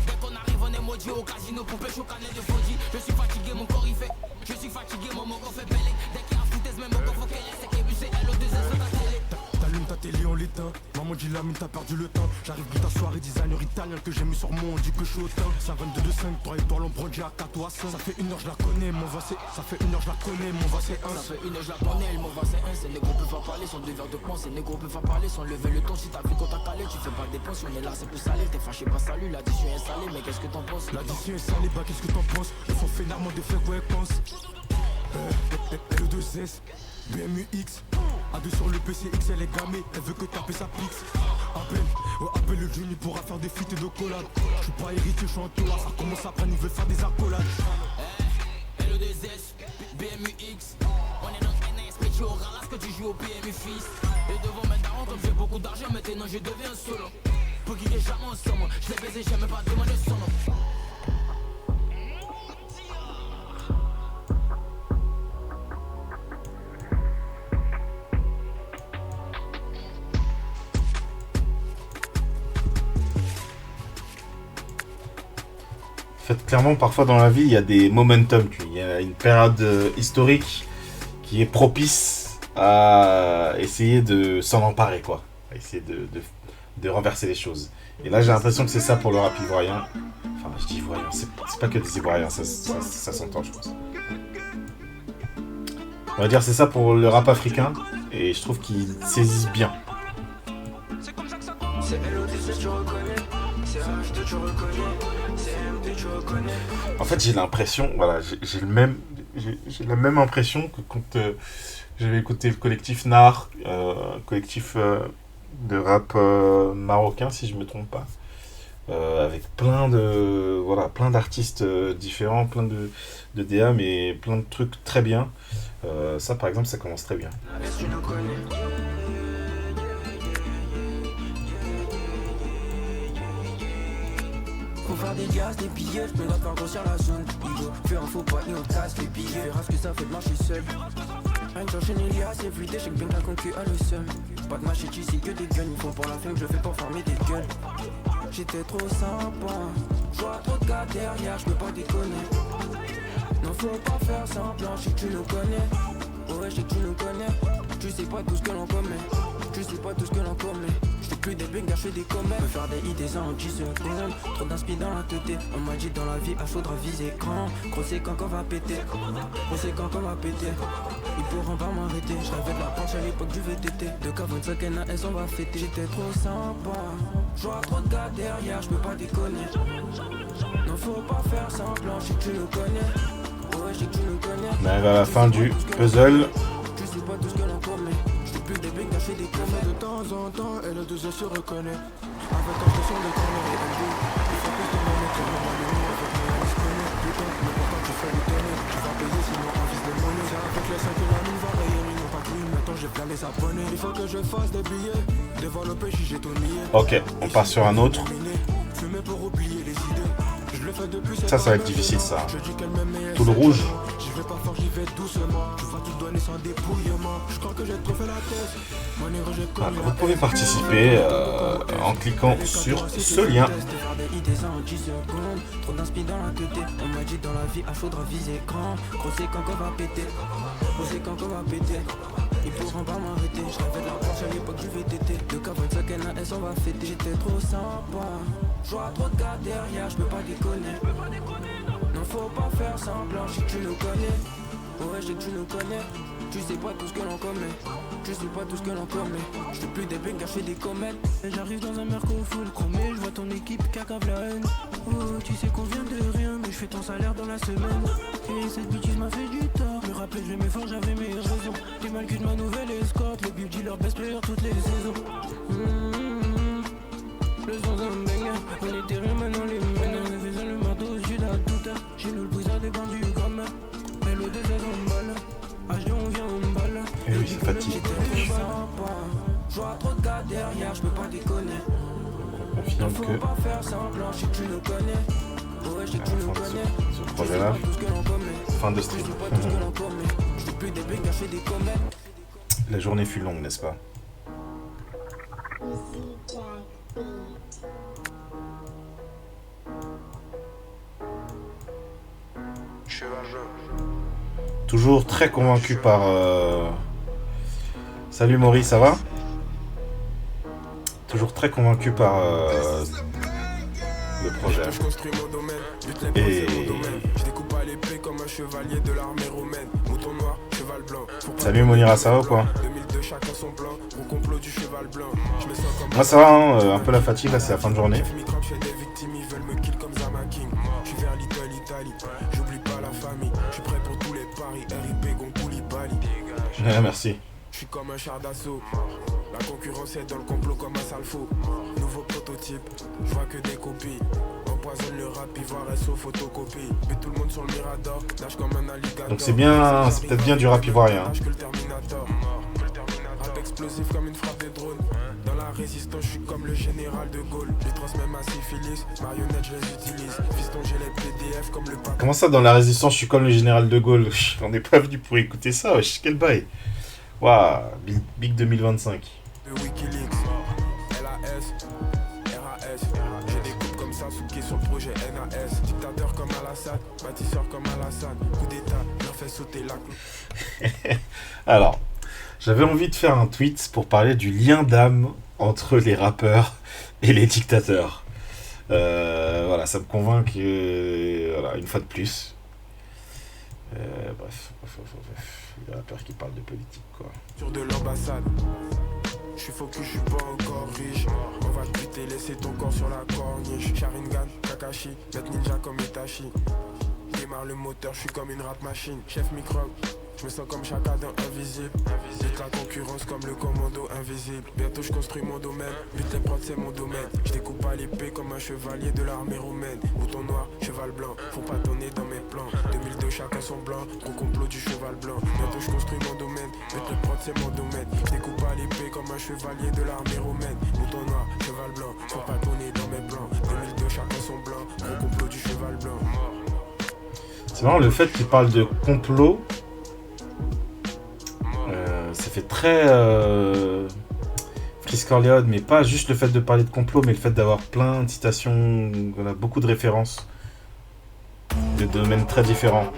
G: Dès qu'on arrive on est maudit au casino pour pêcher au canet de Fodji. Je suis fatigué, mon corps il fait. Je suis fatigué, mon mogo fait pelé. Dès qu'il y a foutaise, même mon corps faut qu'elle reste. C'est que c'est LO2S sur ta télé.
J: T'allumes ta télé, on l'éteint. Maman dit la mine, t'as perdu le temps. J'arrive pour ta soirée, designer italien que j'ai mis sur mon. On dit que je suis au teint. Ça 22 de 5, 3 étoiles en brodé à 4 ou à 5. Ça fait 1 heure, je la connais, mon va c'est. Ça fait 1 heure, je la connais, mon va c'est 1.
G: Ça fait 1 heure, je la connais, mon va c'est 1. Ces négros peuvent pas parler, sans 2 verres de poing. Ces négros peuvent pas parler, sans lever le ton. Si t'as vu qu'on t'a calé, tu fais pas des pensions. On est là, c'est plus salé. T'es fâché, pas salut. L'addition est salée, mais qu'est-ce que t'en penses?
J: L'addition est salée, bah qu'est-ce que t'en penses? Ils font finalement de faire quoi, pense. Le 2S, BMUX. A2 sur le PC, XL est gamé, elle veut que taper sa pix. Appelle le Juni pourra faire des feats et de collades. Je suis pas héritier, je suis en tour, ça commence après, nous veut faire des accolades.
G: LE2S, BMUX. On est dans NS, mais tu auras là ce que tu joues au PMU fils. Et devant mes darons, comme j'ai beaucoup d'argent, maintenant je deviens solo. Pour qu'il y ait jamais ensemble, je l'ai baisé, jamais pas demandé son nom.
A: En fait, clairement, parfois dans la vie, il y a des momentum. Il y a une période historique qui est propice à essayer de s'en emparer, quoi. À essayer de renverser les choses. Et là, j'ai l'impression que c'est ça pour le rap ivoirien. Enfin, je dis ivoirien, c'est pas que des ivoiriens, ça s'entend, je pense. On va dire c'est ça pour le rap africain. Et je trouve qu'ils saisissent bien.
H: C'est LO2S, tu reconnais. C'est H2, tu reconnais. C'est MD, tu reconnais.
A: En fait, j'ai l'impression, voilà, j'ai la même impression que quand j'avais écouté le collectif NAR, collectif de rap marocain, si je me trompe pas, avec plein d'artistes différents, plein de DA, mais plein de trucs très bien. Ça, par exemple, ça commence très bien.
H: Est-ce que tu nous connais?
L: Faut faire des gaz, des billets, je me dois faire grossir la zone. Igo, fais un faux pas, et on casse les billets. Verra ce que ça fait de marcher seul. Rien que j'enchaîne, il y a assez everyday, j'ai que bien la concu à le seum. Pas de machette ici, que des guns, ils font pour la fame, je fais pour farmer des guns. J'étais trop sympa, j'vois trop de gars derrière, je peux pas déconner. Non, faut pas faire semblant, je sais que tu nous connais. Ouais, je sais que tu nous connais. Tu sais pas tout ce que l'on commet. Tu sais pas tout ce que l'on commet. J'fais plus des bangers, j'fais des commets. Me faire des idées en 10 secondes. Trop d'inspi dans la tête. On m'a dit dans la vie, il faudra viser grand. Gros c'est quand qu'on va péter. Gros c'est quand qu'on va péter. Ils pourront pas m'arrêter. J'rêvais de la planche à l'époque du VTT. De K25 NAS on va fêter. J'étais trop sympa. J'vois trop de gars derrière, j'peux pas déconner. Non faut pas faire semblant, j'sais que tu nous connais. Ouais, j'sais que tu nous connais.
A: On arrive à la fin du puzzle.
L: Tu sais pas tout ce que l'on commet. J'fais plus des bings, j'fais des commets.
J: De temps en temps, LE2S se reconnaît. Avec impression de corner et MD. Il faut plus de monnaie que le roi de nous. Avec mes amis se connaît. Putain, mais pourtant tu fais le tonner. Tu vas payer sinon on vise les monnaies. C'est avec les 5 que la mine va rayer. Ils n'ont pas cru, mais ton
L: j'ai plein les abonnés. Il faut que je fasse des billets. Devant le péché, j'ai tout nié.
A: Ok, on passe sur un autre.
L: Fumer pour oublier les idées. Je le fais depuis
A: Ça va être difficile, ça. Tout le rouge.
L: J'y vais pas fort, j'y vais doucement. Tu vas tout donner sans dépouillement. Je crois que j'ai trop fait la tête.
A: Alors, vous pouvez participer en cliquant sur ce lien.
L: Trop d'inspi dans la tête. On m'a dit dans la vie, il faudra viser grand. Gros c'est quand on va péter. Gros c'est quand on va péter. Ils pourront pas m'arrêter. Je rêvais de la Porsche à l'époque du VTT. Le K25 NAS on va fêter. J'étais trop sympa. Je vois trop de gars derrière, je peux pas déconner. Non faut pas faire semblant, je sais que tu nous connais. Ouais je sais que tu nous connais. Tu sais pas tout ce que l'on commet. Tu sais pas tout ce que l'on commet. Je fais plus des bangers, je fais des comètes. Et j'arrive dans un merco full chromé. Je vois ton équipe cacave la haine. Oh tu sais qu'on vient de rien. Mais je fais ton salaire dans la semaine. Et cette bêtise m'a fait du tort. Me rappeler je mes forts, j'avais mes raisons. T'es mal que de ma nouvelle escorte. Le beauty leur best player toutes les saisons. Le son d'un banger. On était rien maintenant les mêmes. On faisait le marteau, j'ai la toute. J'ai le brisard des bancs du gramme. Mais le désert en balle. On vient en balle.
A: Et oui, c'est fatigué.
L: Je vois trop de gars derrière, je peux pas déconner.
A: On confirme que ce projet-là, fin de stream. La journée fut longue, n'est-ce pas? Toujours très convaincu par... Salut Maurice, ça va? Toujours très convaincu par le projet. Et... Salut Monira, ça va ou quoi? Moi ça va, hein, un peu la fatigue, là c'est la fin de journée. Merci.
H: Je suis comme un char d'assaut. La concurrence est dans le complot comme un salfo. Nouveau prototype, je vois que des copies. Empoisonne le rap, ivoire SO, photocopie. Mais tout le monde sur le mirador, nage comme un alligator.
A: Donc c'est bien, c'est peut-être bien du rap ivoirien.
H: Rap explosif comme une frappe de drone. Dans la résistance, je suis comme le général de Gaulle. Je transmets ma syphilis, marionnettes, je les utilise. Fiston, j'ai les PDF comme le pape.
A: Comment ça, dans la résistance, je suis comme le général de Gaulle? On n'est pas venu pour écouter ça, wesh, quel bail. Waouh, Big 2025.
H: De Wikileaks, LAS, RAS. J'ai des coupes comme Sasuke sur le projet NAS. Dictateur comme Alassane, bâtisseur comme Alassane. Coup d'état, leur fait sauter la clou.
A: Alors, j'avais envie de faire un tweet pour parler du lien d'âme entre les rappeurs et les dictateurs. Voilà, ça me convainc que, voilà, une fois de plus. Bref. Les rappeurs qui parlent de politique, quoi.
H: Sur de l'ambassade, je suis focus, je suis pas encore riche. On va te buter, laisser ton corps sur la corniche. Sharingan, Kakashi, mettre ninja comme Itachi. Démarre le moteur, je suis comme une rap machine. Chef microbe, je me sens comme Chaka dans Invisible. Vite la concurrence comme le commando invisible. Bientôt je construis mon domaine, but les prods c'est mon domaine. Je découpe à l'épée comme un chevalier de l'armée romaine. Bouton noir, cheval blanc, faut pas donner dans mes plans. 2002 chacun son blanc, gros complot du cheval blanc. Bientôt je construis mon domaine, but les prods c'est mon domaine. Je découpe à l'épée comme un chevalier de l'armée romaine. Bouton noir, cheval blanc, faut pas donner dans mes plans. 2002 chacun son blanc, gros complot du cheval blanc.
A: C'est marrant le fait qu'il parle de complot. Ça fait très Frisk Corleone, mais pas juste le fait de parler de complot, mais le fait d'avoir plein de citations, voilà, beaucoup de références de domaines très différents.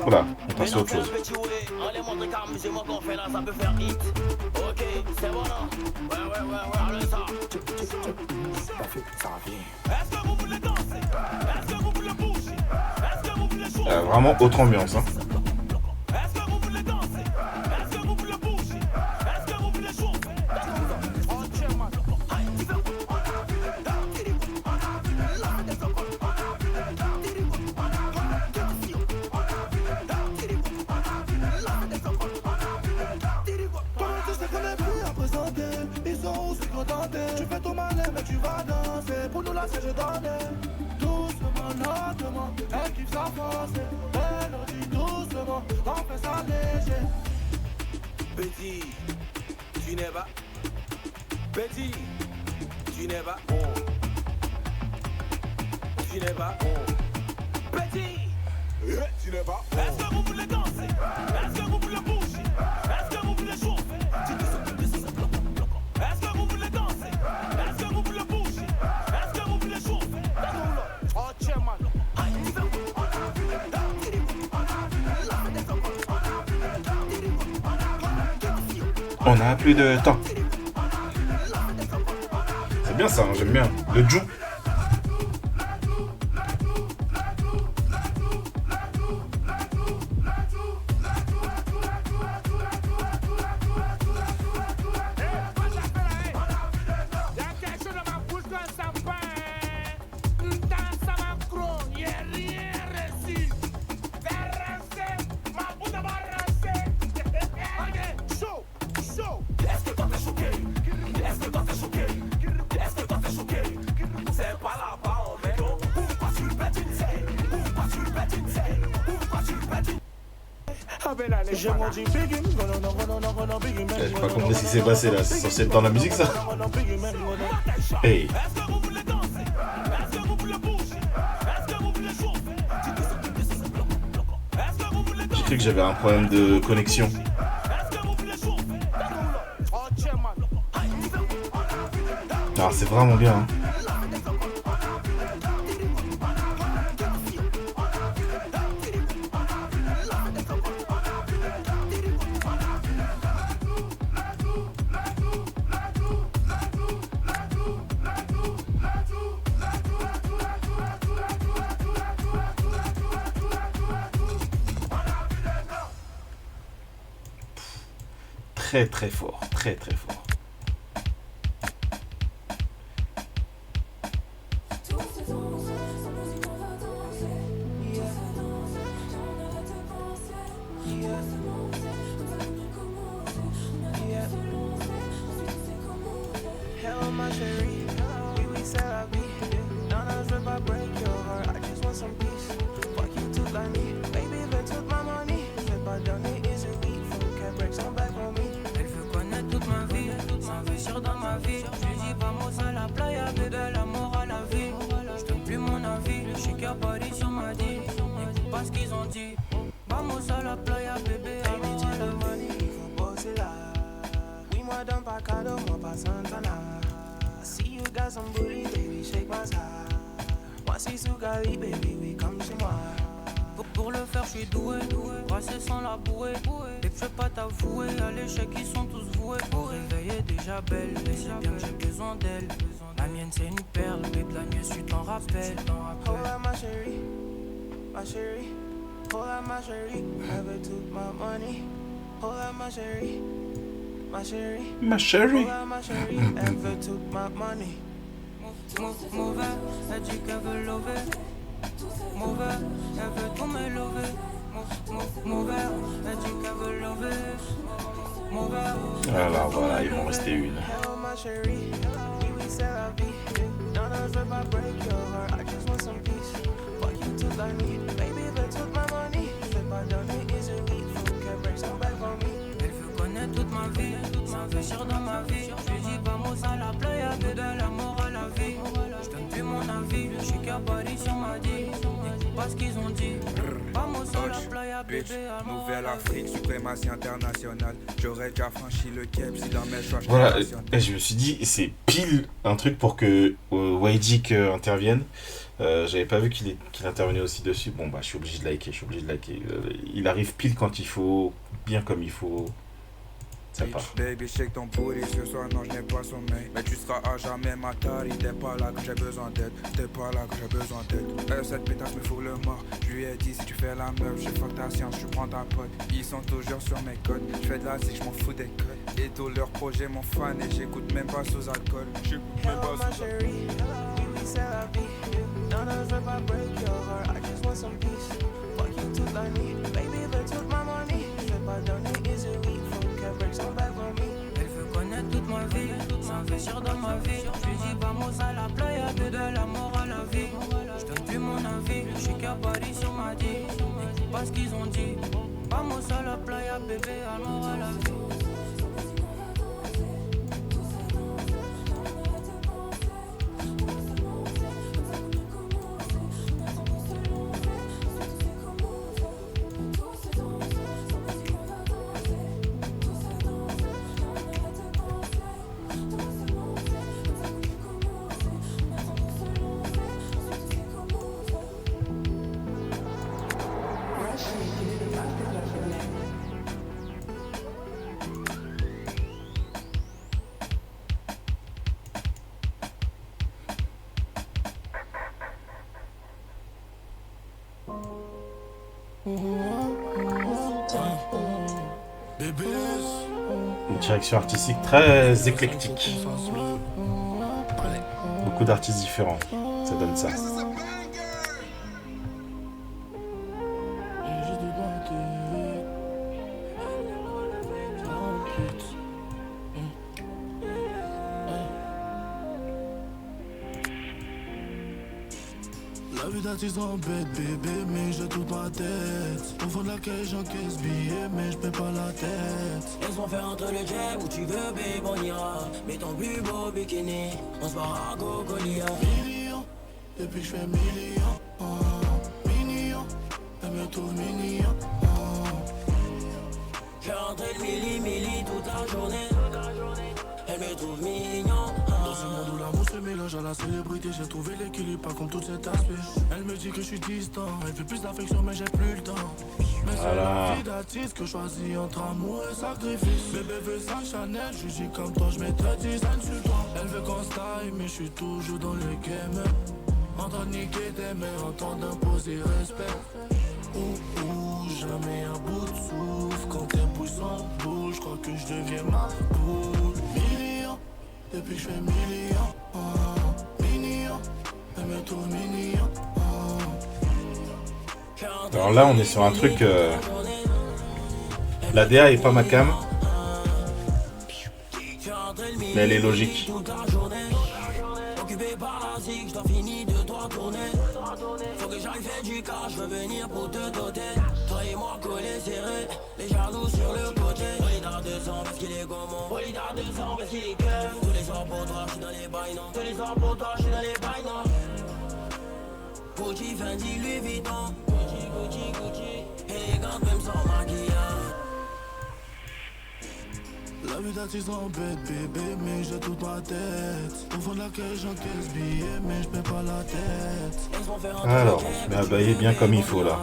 A: Voilà, on passe à autre chose. Vraiment autre ambiance, hein.
J: Tu fais ton malin mais tu vas danser. Pour nous là c'est je donne. Doucement, lentement, elle kiffe sa force. Elle leur dit doucement, on fait ça léger.
H: Petit, tu n'es pas. Petit, tu n'es pas bon. Tu n'es pas bon. Petit, tu n'es pas bon. Est-ce que vous voulez danser? Est-ce que vous voulez bouger? Est-ce que vous voulez chauffer? Est-ce que vous voulez danser? Est-ce que vous voulez bouger? Est-ce que vous voulez chauffer? Oh, tiens, man.
A: On a plus de temps. C'est bien ça, hein, j'aime bien. Le Jou. J'ai pas compris ce qui s'est passé là, c'est censé être dans la musique ça. Hey. J'ai cru que j'avais un problème de connexion. Ah, c'est vraiment bien. Hein. Très très fort, très très fort.
L: Pour le faire, je suis doué, brasser sans la bouée. Et je peux pas t'avouer, à l'échec, ils sont tous voués. Au réveil est déjà belle, mais c'est bien que j'ai besoin d'elle. La mienne, c'est une perle, mais de la mienne, tu t'en rappelles.
H: Oh là, ma chérie, ma chérie. Oh là, ma chérie, elle veut toute ma money. Oh là, ma chérie, ma chérie.
A: Ma chérie.
H: Oh là, ma chérie, elle veut toute ma money.
L: Mauvais, elle dit qu'elle veut lover. Mauvais, elle veut tout me lover. Mauvais, elle dit qu'elle veut lover. Mauvais.
A: Voilà, voilà, il m'en restait une.
H: Hello, ma chérie, oui, oui, c'est la vie. Non, non, je veux pas break your heart, I just want some peace. Fuck you toute la nuit, baby, veut toute ma money. Je vais pas donner easily, faut qu'elle break son back for me.
L: Elle veut connaître toute ma vie, s'investir dans ma vie. Je lui dis vamos à la playa, peu de l'amour à la vie. Je donne plus mon avis, je suis qu'à Paris sur ma dit. N'écoute pas ce qu'ils ont dit. Vamos à la playa, bébé,
M: Nouvelle Afrique, suprématie internationale. J'aurais déjà franchi le cap si dans mes choix.
A: Voilà, et je me suis dit, c'est pile un truc pour que YG intervienne. J'avais pas vu qu'il intervenait aussi dessus. Bon, bah, je suis obligé de liker. Il arrive pile quand il faut, bien comme il faut. Ça part.
M: Baby, shake ton booty, ce soir non je n'ai pas sommeil. Mais tu seras à jamais ma taille. T'es pas là que j'ai besoin d'aide. T'es pas là que j'ai besoin d'aide. Cette pétasse me fout le mort. Je lui ai dit si tu fais la meuf, je fuck ta science, je prends ta pote. Ils sont toujours sur mes codes. Je fais de la zik, je m'en fous des codes. Et tous leurs projets m'ont fan et j'écoute même pas sous alcool. J'écoute même pas sous alcool.
H: Non, non, je veux pas break your heart, I just want some peace. Fuck you toute la nuit, baby, veut toute ma money. Je vais pas donner easily, faut qu'elle break son back for me.
L: Elle veut connaître toute ma vie, s'investir dans ma vie. Je lui dis vamos à la playa, peu de l'amour à la vie. Je donne plus mon avis, je suis qu'à Paris sur ma dit. N'écoute pas ce qu'ils ont dit. Vamos à la playa, bébé, amour à la vie.
A: Une direction artistique très éclectique. Beaucoup d'artistes différents. Ça donne ça.
J: La vie d'artiste embête bébé, mais j'ai toute ma tête. Au fond de la caisse j'encaisse billets, mais je paie pas la tête.
L: Laisse-moi faire entre le jet où tu veux, babe, on ira. Mets ton plus beau bikini, on se barre à Gogolia.
J: Millions, depuis que je fais millions. Mignon, elle me trouve mignon.
L: J'ai rentré le milli toute la journée. Elle me trouve mignon.
J: Dans ce monde où l'amour se mélange à la célébrité, j'ai trouvé l'équilibre, pas comme tout cet aspect. Elle me dit que je suis distant, elle fait plus d'affection, mais j'ai plus le temps. Mais c'est la vie d'artiste que je choisis entre amour et sacrifice. Bébé veut sa Chanel, je dis comme toi, je mettrai 10 sur toi. Elle veut qu'on style, mais je suis toujours dans le game. En train de niquer des mères, en train d'imposer respect. Jamais à bout de souffle, quand tes bouilles s'embouchent, je crois que je deviens ma poule. Millions, depuis que je fais millions. Mignon, elle me trouve mignon.
A: Alors là, on est sur un truc. La DA est pas ma cam, mais elle est logique.
L: Occupé par la zig, je dois finir de toi tourner. Faut que j'aille faire du cash, je veux venir pour te doter. Toi et moi collés serrés, les jaloux sur le côté. Polydar 200 parce qu'il est gourmand, Polydar 200 parce qu'il est keuf. Tous les soirs pour toi, je suis dans les bails, non. Tous les soirs pour toi, je suis dans les bails, non. Gucci, Fendi, Louis Vuitton. Gucci, élégante même sans maquillage.
J: La vie d'artiste embête bébé, mais j'ai toute ma tête. Au fond de la caisse j'encaisse billets, mais je paie pas la tête.
A: Alors, on se met à bailler bien comme il faut là.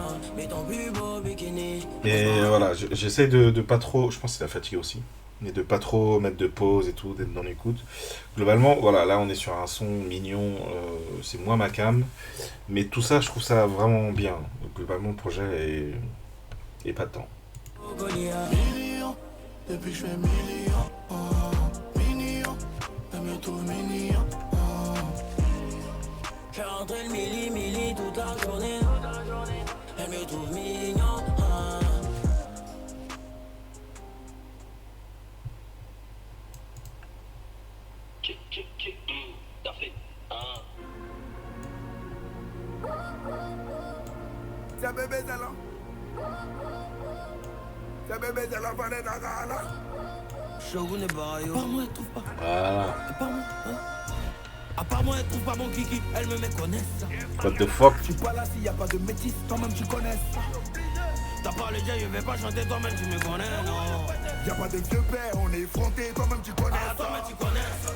A: Et voilà, j'essaie de pas trop, je pense que c'est la fatigue aussi, mais de pas trop mettre de pause et tout, d'être dans l'écoute. Globalement, voilà, là on est sur un son mignon, c'est moins ma cam, mais tout ça, je trouve ça vraiment bien. Donc, globalement, le projet est pas tant.
J: Millions, depuis que je fais millions. Mignon, elle me trouve mignon.
L: J'ai rentré le milli toute la journée. Elle me trouve mignon. T'as fait
N: C'est bébé Zala. C'est bébé Zala, pas de Nagala.
L: Shogun et Barrio. Par moi, elle trouve pas.
A: Voilà.
L: Par moi, hein. À part moi, elle trouve pas mon kiki, elle me méconnaît.
A: What the fuck?
N: Je suis pas là s'il y a pas de métis, toi-même tu connais ça.
L: T'as pas les gars, je vais pas chanter, toi-même tu me connais, non.
N: Y'a pas de vieux père, on est effronté, toi-même tu connais ça.
L: Toi-même tu connais ça.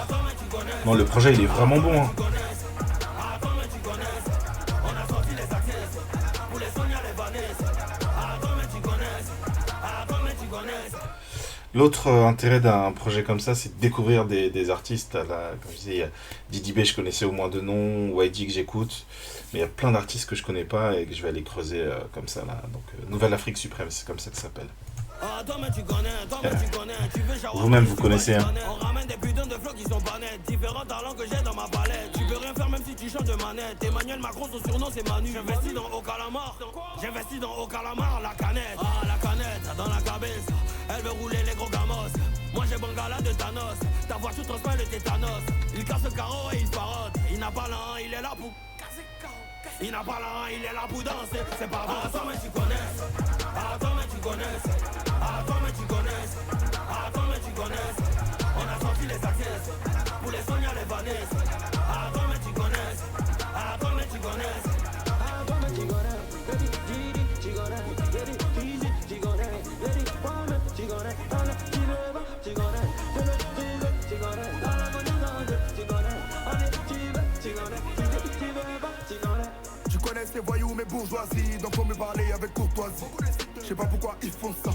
L: Toi-même tu connais.
A: Non, le projet il est vraiment bon. Hein.
L: Toi-même tu connais. On a sorti les accès. Pour les Sonia, les Vanessa. Toi-même tu connais. Toi-même tu connais.
A: L'autre intérêt d'un projet comme ça, c'est de découvrir des artistes. Là, comme je disais, il y a Didi B, je connaissais au moins de nom, YG que j'écoute, mais il y a plein d'artistes que je connais pas et que je vais aller creuser comme ça là. Donc Nouvelle Afrique Suprême, c'est comme ça que ça s'appelle. Vous-même vous connaissez. Hein.
L: On ramène des putains de flots qui sont pas nets. Différents talents que j'ai dans ma palette. Tu peux rien faire même si tu changes de manette. Emmanuel Macron, son surnom c'est Manu. J'investis dans Au Calamar. J'investis dans Au Calamar, la canette. Ah, la canette, dans la cabeza. Elle veut rouler les gros gamos. Moi j'ai Bangala de Thanos. Ta voiture transmet le tétanos. Il casse le carreau et il parote. Il n'a pas l'un, il est là pour. Il n'a pas l'un, il est là pour danser. C'est pas vrai. Attends, mais tu connais. Attends, mais tu connais. Attends, mais tu connais. Attends, mais tu connais. On a sorti les accès. Pour les Sonia, les Vanessa. Attends, mais tu connais. Attends, mais tu connais. Attends, mais tu connais. Tu connais. Tu connais. Tu connais.
N: Tu connais ces voyous, mes bourgeoisies, donc faut me parler avec courtoisie. Je sais pas pourquoi ils font ça,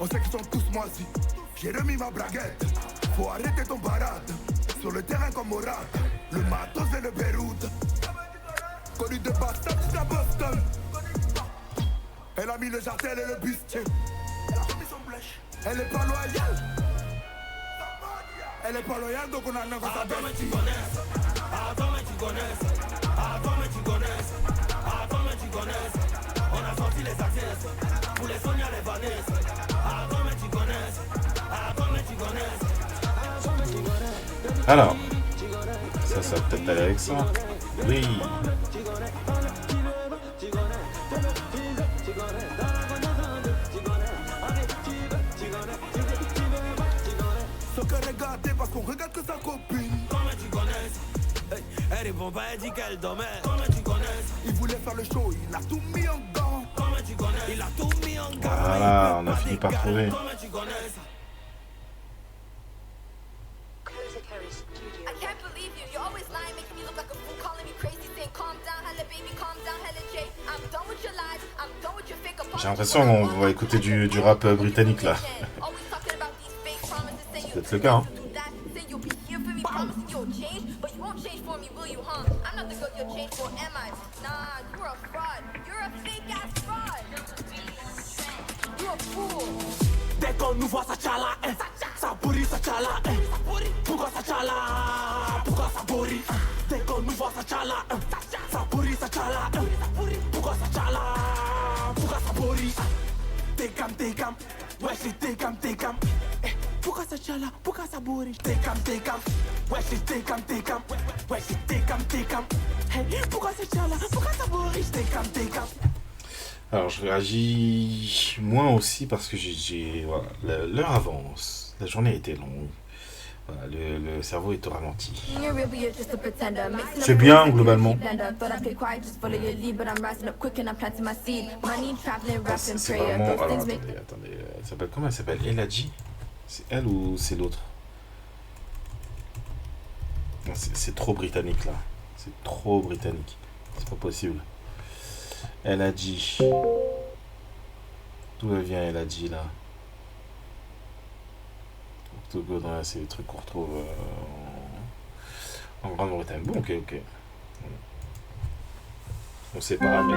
N: on sait qu'ils sont tous moisis. J'ai remis ma braguette, faut arrêter ton barade. Sur le terrain comme Morad, le matos et le Beyrouth. Connu de Boston jusqu'à Boston. a mis le jartel et le bustier. Elle a remis son blèche. Elle est pas loyale. Elle est pas loyale, donc on a un enfant. Attends, mais tu connaisses. Attends, mais tu connaisses. Attends, mais tu connaisses. Attends, mais tu connaisses. On a sorti les accès. Pour les Sonia, les Vanessa. Attends, mais tu connaisses. Attends, mais tu connaisses.
A: Alors, ça va peut-être aller avec ça. Oui.
N: Son cœur est gâté parce qu'on regarde que sa copine. Comment tu connaisses? Elle répond pas, elle dit qu'elle dormait. Comment tu connaisses? Il voulait faire le show, il a tout mis en gant. Comment tu connais? Il a tout mis en gant.
A: Voilà, on a fini par trouver.
N: Comment tu connaisses?
O: I can't believe you. You're always lying, making me look like a fool, calling me crazy, saying calm down, hella baby, calm down, hella J. I'm done with your lies. I'm done with your fake apologies.
A: J'ai l'impression qu'on va écouter du rap britannique là. C'est peut-être le cas, hein.
J: Dès qu'on nous voit ça tchala, ça pourrit ça tchala, pourquoi ça tchala, pourquoi ça pourrit? Dès qu'on nous voit ça tchala, ça pourrit ça tchala, pourquoi ça tchala, pourquoi ça pourrit? T'es cam, ouais c'est t'es cam, pourquoi ça tchala, pourquoi ça pourrit? T'es cam, ouais c'est t'es cam, ouais c'est t'es cam, pourquoi ça tchala, pourquoi ça pourrit? T'es cam.
A: Alors je réagis moins aussi parce que voilà, l'heure avance, la journée a été longue, voilà, le cerveau est au ralenti. C'est bien globalement. C'est vraiment... Alors attendez, comment elle s'appelle? Eladji? C'est elle ou c'est l'autre? C'est trop britannique là, c'est trop britannique, c'est pas possible. Elle a dit. D'où elle vient, elle a dit là. C'est des trucs qu'on retrouve en Grande-Bretagne. Bon, ok. On sait pas, mais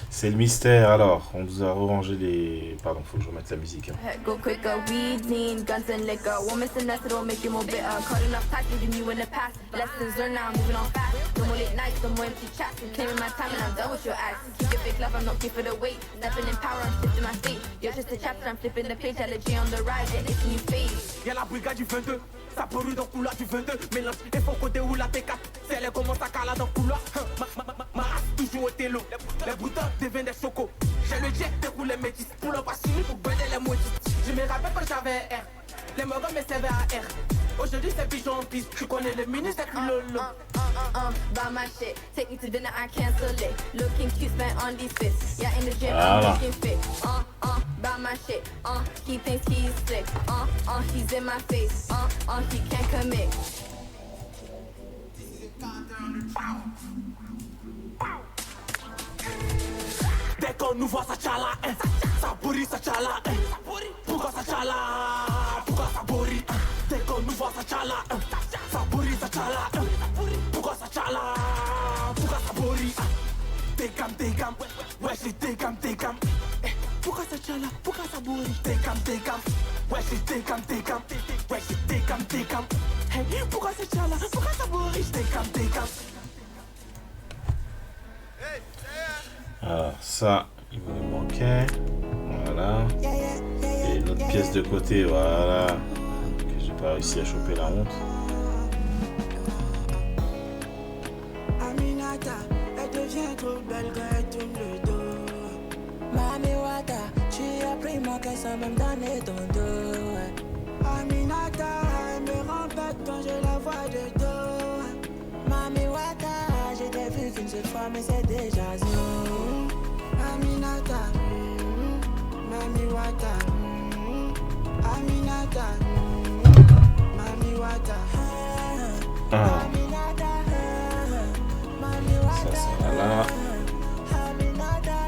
A: c'est le mystère. Alors, on nous a rangé les. Pardon, faut que je remette la musique.
O: Go quicker, weed, lean, guns and liquor. One missing us, it'll make you more bitter. Caught enough times leaving you in the past. Lessons learned, now I'm moving on fast. No more late nights, no more empty chats. I'm claiming my time and I'm done with your ass. Keep your fake love, I'm not here for the wait. Stepping in power, I'm shifting my fate. You're just a chapter, I'm flipping the page. Allergy on the rise, yeah, it's new phase.
J: Y'a la brigade du 22, ça pourrit dans le couloir du 22. Mélange et faut côté où la T4. C'est elle commence à caler dans le couloir. Ma race toujours été l'eau. Les boutons deviennent des chocos. J'ai le jet déroule les métis. Pour le passini, pour brûler les motis. Je me rappelle quand j'avais R. Les morons me servaient à R. Aujourd'hui c'est pigeon en piste. Tu connais le ministre avec Lolo.
O: Buy my shit, take me to dinner, I cancel it. Looking cute, spent on these fits. Yeah, in the gym, I'm looking fit. Buy my shit. He thinks he's slick. He's in my face. He can't commit.
J: Dès qu'on nous voit ça tchala, ça pourrit ça tchala, pourquoi ça tchala, pourquoi ça pourrit? Dès qu'on nous voit ça tchala, ça pourrit ça tchala, pourquoi ça tchala, pourquoi ça pourrit? T'es cam, ouais c'est t'es cam, pourquoi ça tchala, pourquoi ça pourrit? T'es cam, ouais c'est t'es cam, ouais c'est t'es cam, pourquoi ça tchala, pourquoi ça pourrit? T'es cam.
A: Alors ça, il me manquait. Voilà. Et une autre pièce de côté, voilà. Que j'ai pas réussi à choper la honte.
I: Aminata, elle devient trop belle quand elle tourne le dos. Mami Wata, tu as pris mon cœur sans même donner ton dos. Aminata, elle me rend bête quand je la vois de dos. Mami Wata, j'ai t'ai vu qu'une seule fois mais c'est déjà zo. Aminata, Mami Wata, Aminata, Mami Wata, Aminata, Mami Wata,
A: Ça là.
I: Aminata,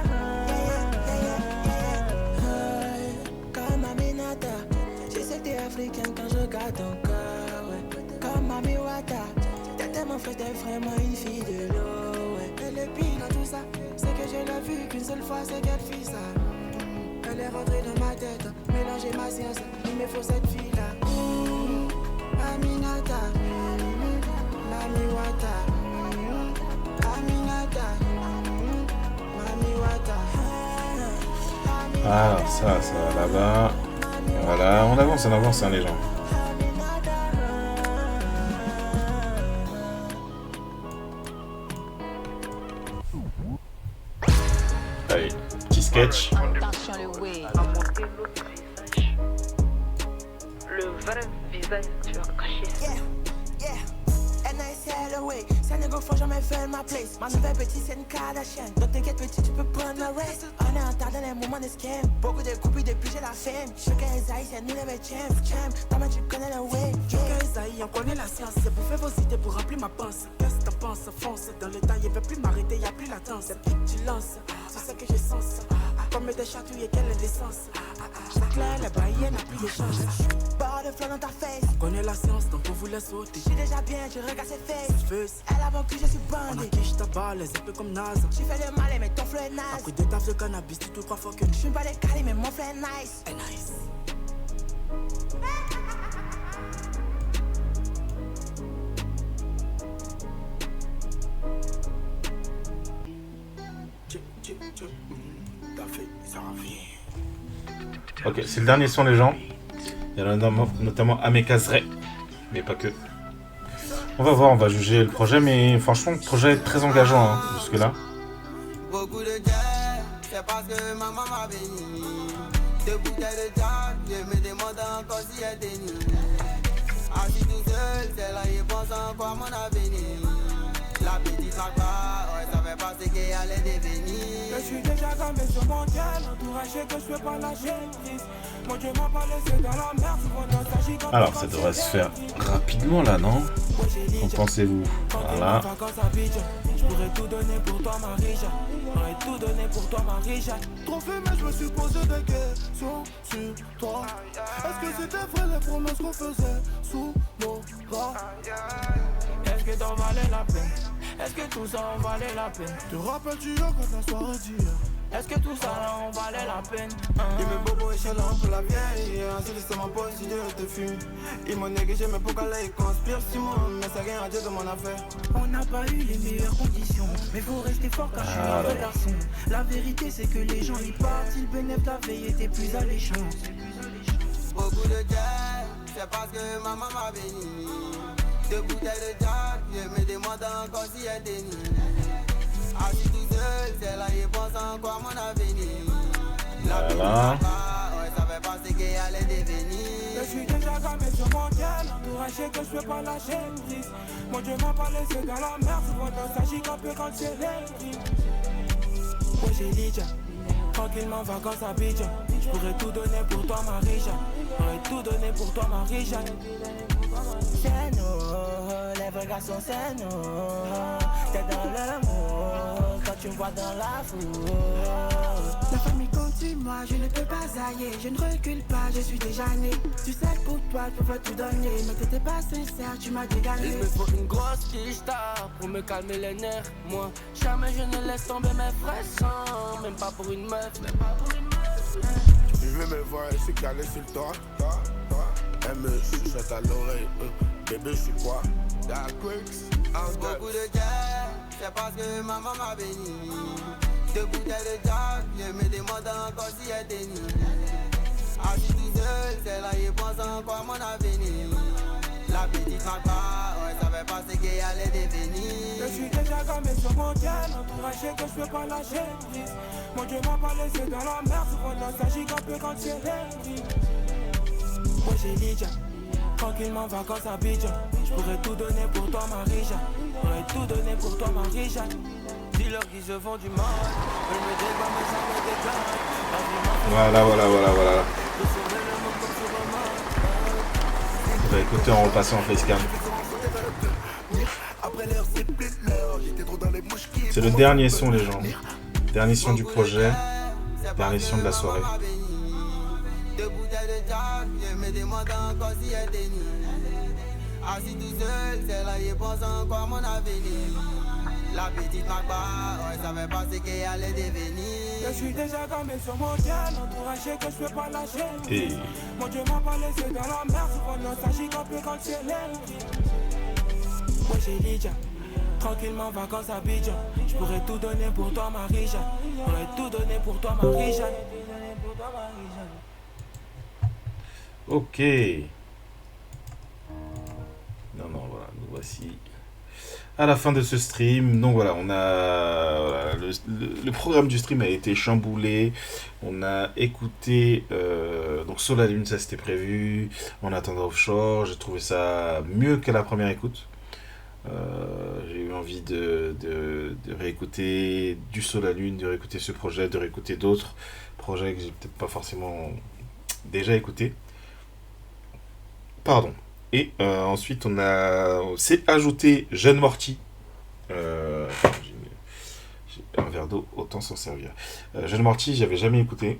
I: comme Aminata, je sais que t'es africaine quand je regarde ton corps, ouais. Comme Mami Wata, t'es tellement fraîche, t'es vraiment une fille de l'eau, ouais. Et le pire dans tout ça, c'est que je l'ai vue qu'une seule fois, c'est qu'elle fit ça. Elle est rentrée dans ma tête, mélanger ma science. Il me faut cette fille-là. Aminata, Mami Wata, Aminata, Mami Wata.
A: Ah, ça là-bas. Voilà, on avance, hein, les gens. Allez, petit sketch.
P: Le vrai visage, tu vas cacher ça.
I: Ça ne faut jamais faire ma place. Ma nouvelle petite c'est une Kardashian. Donc t'inquiète petit, tu peux prendre la reste. On est en retard dans les moments de scam. Beaucoup de coupes depuis j'ai la femme. Chacun est haï, c'est nous les champs. Toi tu connais le way. Chacun est haï, on connaît la science. C'est pour faire vos idées, pour remplir ma pensée. Qu'est-ce que t'en penses? Fonce dans le temps, il veut plus m'arrêter, y'a plus latence. C'est qui que tu lances, c'est ça que j'ai sens. Comme des chatouilles, quelle indécence. C'est clair, la baïenne n'a plus d'échange. Barre de fleurs dans ta face. On connaît la science, donc on voulait sauter. J'suis déjà bien, je regarde ses faces. Elle avant que je suis bandé. On a quiche ta balle, les épées comme naze. Tu fais le mal, mais ton flow est naze. Après 2 taffes de cannabis, tu te crois fuck. J'fume pas les calis, mais mon flow est nice. Est nice.
A: Ok, c'est le dernier son, les gens. Il y en a notamment Amekazre, mais pas que. On va voir, on va juger le projet, mais franchement, le projet est très engageant, hein, jusque-là.
D: Beaucoup de guerre, c'est parce que maman m'a béni. 2 bouteilles de jack, je me demande encore si elle dénie. Assis tout seul, c'est là, il pense encore à mon avenir. La petite pas, ouais, ça fait pas ce qu'elle allait devenir.
I: Je suis déjà tombé sur mon diable, entouragé que je peux pas lâcher. Mon Dieu m'a pas laissé dans la merde, souvent dans sa giga.
A: Alors, ça devrait se faire rapidement là, non? Qu'en pensez-vous? Voilà.
I: Je pourrais tout donner pour toi, Marie-Jeanne. J'aurais tout donné pour toi, Marie-Jeanne. Trop fait, mais je me suis posé des questions sur toi. Est-ce que c'était vrai les promesses qu'on faisait sous nos bras? Est-ce que t'en valait la peine? Est-ce que tout ça en valait la peine? Te rappelles-tu quand la soirée d'hier? Est-ce que tout ça en valait la peine?
D: Il me bobo échelon pour la vieille. Ensuite c'est mon pote si Dieu te fume. Il m'a négligé mais pourquoi là il conspire sur moi? Mais ça rien à dire de mon affaire.
I: On n'a pas eu les meilleures conditions, mais faut rester fort car je suis un vrai garçon. La vérité c'est que les gens y partent. Si le bénéfice de la veille était plus alléchant.
D: Beaucoup de guerre, c'est parce que maman m'a béni. 2 bouteilles de jack, je me demande encore si elle dénie. Assis tout seul, c'est là, il pense encore à mon avenir.
A: Voilà.
D: Ouais, ça fait pas ce qu'elle allait devenir.
I: Je suis déjà gamé sur mon diable, entouragé que je peux pas lâcher prise. Mon Dieu m'a pas laissé dans la merde, souvent dans sa giga peu quand c'est l'écrit. Moi j'ai Lydia, tranquillement vacances à Bidjan. Je pourrais tout donner pour toi, Marie-Jeanne. J'aurais tout donné pour toi, Marie-Jeanne. C'est nous, les vrais garçons c'est nous. T'es dans le monde, quand tu me vois dans la foule. La famille continue, moi je ne peux pas zailler. Je ne recule pas, je suis déjà né. Tu sais que pour toi, je peux tout donner. Mais t'étais pas sincère, tu m'as dégagé.
L: Il me faut une grosse quicheta pour me calmer les nerfs. Moi, jamais je ne laisse tomber mes vrais sangs. Même pas pour une meuf, même pas pour une meuf.
J: Tu veux me voir, elle s'est calée sur le toit. Elle me chuchote à l'oreille, bébé, je suis quoi?
D: Beaucoup de guerre, c'est parce que maman m'a béni. 2 bouteilles de jack, je me demande encore si elle dénie. Assis tout seul, c'est là, il pense encore à mon avenir. La petite pas, ouais, ça fait pas ce qu'elle allait devenir.
I: Je suis déjà gamé sur mon diable, entouragé que je peux pas lâcher prise. Mon Dieu m'a pas laissé dans la merde, souvent dans sa giga peu quand c'est l'écrit. Moi j'ai Lydia, tranquillement vacances à Bidjan. Je pourrais tout donner pour toi, Marie-Jeanne. J'aurais tout donné pour toi, Marie-Jeanne. Dis-leur qu'ils se font du mal, je me débat mais ça me déclare.
A: Voilà. On va écouter en repassant en facecam. C'est le dernier son, les gens. Dernier son du projet. Dernier son de la soirée.
D: 2 bouteilles de jack, je me demande encore si elle dénie. Assis tout seul, c'est là, il pense encore à mon avenir. La petite Magba, ouais, savait pas ce qu'elle allait devenir.
H: Je suis déjà tombé sur mon ciel, entouragé que je peux pas lâcher.
A: Et
H: Mon Dieu m'a pas laissé dans la merde, souvent nostalgique un peu quand le ciel est. Moi j'ai Lydia, tranquillement vacances à Abidjan. Je pourrais tout donner pour toi Marie-Jeanne. Je pourrais tout donner pour toi Marie-Jeanne.
A: ok. Non, voilà, nous voici à la fin de ce stream. Donc voilà, on a voilà, le programme du stream a été chamboulé. On a écouté donc Sur la Lune, ça c'était prévu. En attendant Offshore, j'ai trouvé ça mieux que la première écoute. J'ai eu envie de réécouter du Sur la Lune, de réécouter ce projet, de réécouter d'autres projets que j'ai peut-être pas forcément déjà écoutés. Pardon. Et ensuite, s'est ajouté Jeanne Morty. J'ai un verre d'eau, autant s'en servir. Jeanne Morty, j'avais jamais écouté.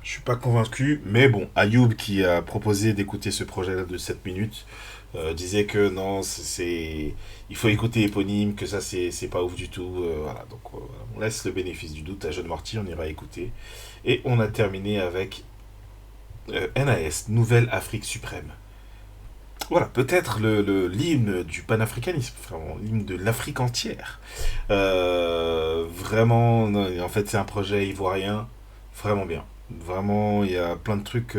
A: Je suis pas convaincu, mais bon, Ayoub qui a proposé d'écouter ce projet-là de 7 minutes disait que non, il faut écouter Éponyme, que ça c'est pas ouf du tout. Voilà, donc on laisse le bénéfice du doute à Jeanne Morty, on ira écouter. Et on a terminé avec NAS, Nouvelle Afrique Suprême. Voilà, peut-être l'hymne du panafricanisme, vraiment, l'hymne de l'Afrique entière. Vraiment, non, en fait, c'est un projet ivoirien, vraiment bien. Vraiment, il y a plein de trucs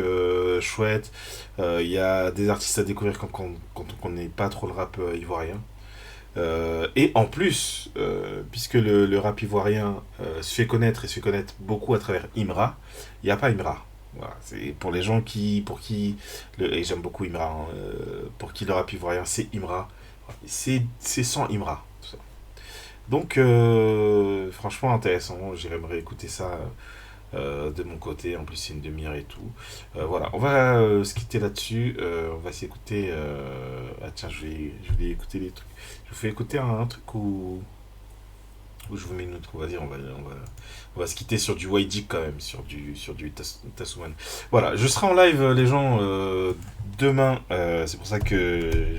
A: chouettes. Il y a des artistes à découvrir quand on connaît pas trop le rap ivoirien. Et en plus, puisque le rap ivoirien se fait connaître et se fait connaître beaucoup à travers Imra, il n'y a pas Imra. Voilà, c'est pour les gens pour qui et j'aime beaucoup Imra, hein, pour qui le rap ivoirien c'est Imra, c'est sans Imra. Tout ça. Donc franchement intéressant, j'irai me réécouter ça de mon côté, en plus c'est une demi-heure et tout. Voilà, on va se quitter là-dessus, on va s'écouter. Ah tiens, je vais écouter les trucs. Je vous fais écouter un truc où je vous mets une autre. Vas-y, on va se quitter sur du YG quand même, sur du Tasuman. Voilà, je serai en live les gens demain. C'est pour ça que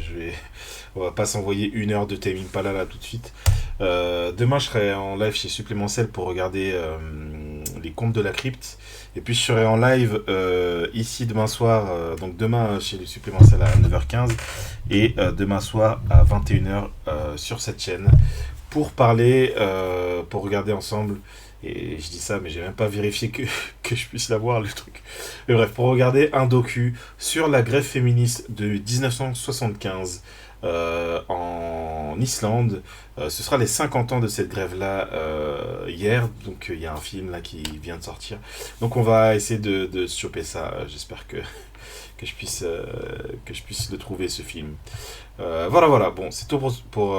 A: on va pas s'envoyer 1 heure de timing pas là tout de suite. Demain je serai en live chez Supplémentiel pour regarder les contes de la crypte. Et puis je serai en live ici demain soir, donc demain chez les Supplémentiels à 9h15 et demain soir à 21h sur cette chaîne pour parler, pour regarder ensemble. Et je dis ça, mais j'ai même pas vérifié que je puisse l'avoir, le truc. Mais bref, pour regarder un docu sur la grève féministe de 1975 en Islande. Ce sera les 50 ans de cette grève-là hier. Donc il y a un film là qui vient de sortir. Donc on va essayer de choper ça. J'espère que je puisse le trouver, ce film. Voilà. Bon, c'est tout pour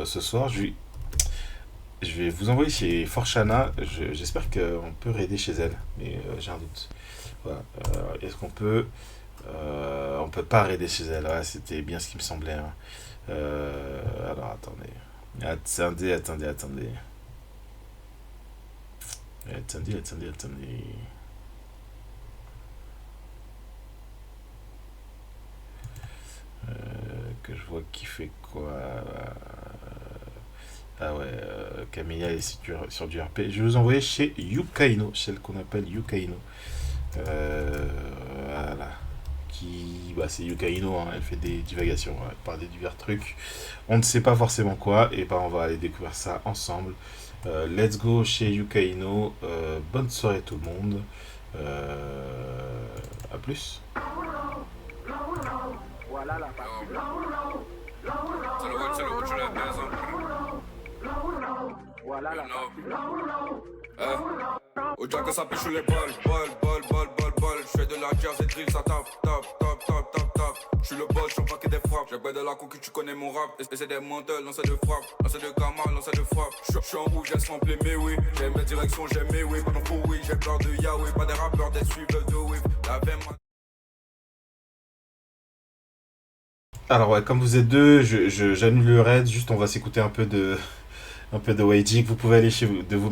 A: ce soir. Je vais vous envoyer chez Forchana. J'espère qu'on peut raider chez elle, mais j'ai un doute. Voilà. Est-ce qu'on peut... on peut pas raider chez elle. Ouais, c'était bien ce qui me semblait. Hein. Alors, attendez. Attendez. Que je vois qui fait quoi. Ah ouais, Camilla est sur du RP. Je vais vous envoyer chez Yukaino, celle qu'on appelle Yukaino. Voilà. C'est Yukaino, hein, elle fait des divagations, elle parle des divers trucs. On ne sait pas forcément quoi, et on va aller découvrir ça ensemble. Let's go chez Yukaino. Bonne soirée tout le monde. À plus.
K: Voilà la partie. Voilà la
E: Au jack ça pêche les balles. Je fais de la jazz et drill, ça tape. Je suis le bol, je suis paquet des frappes. J'ai pas de la concu, tu connais mon rap. Et c'est des menteurs, lancer de frappe. Lancer de gamma, lancer de frappe. Je suis en rouge, j'ai rempli mes oui. J'aime mes directions, j'aime mes oui. Pas d'enfant, oui, j'ai peur de Yahweh. Pas des rappeurs, des suiveurs de whip. La veine.
A: Alors ouais, comme vous êtes deux, j'annule le raid. Juste on va s'écouter un peu de YG. Vous pouvez aller chez vous, de vous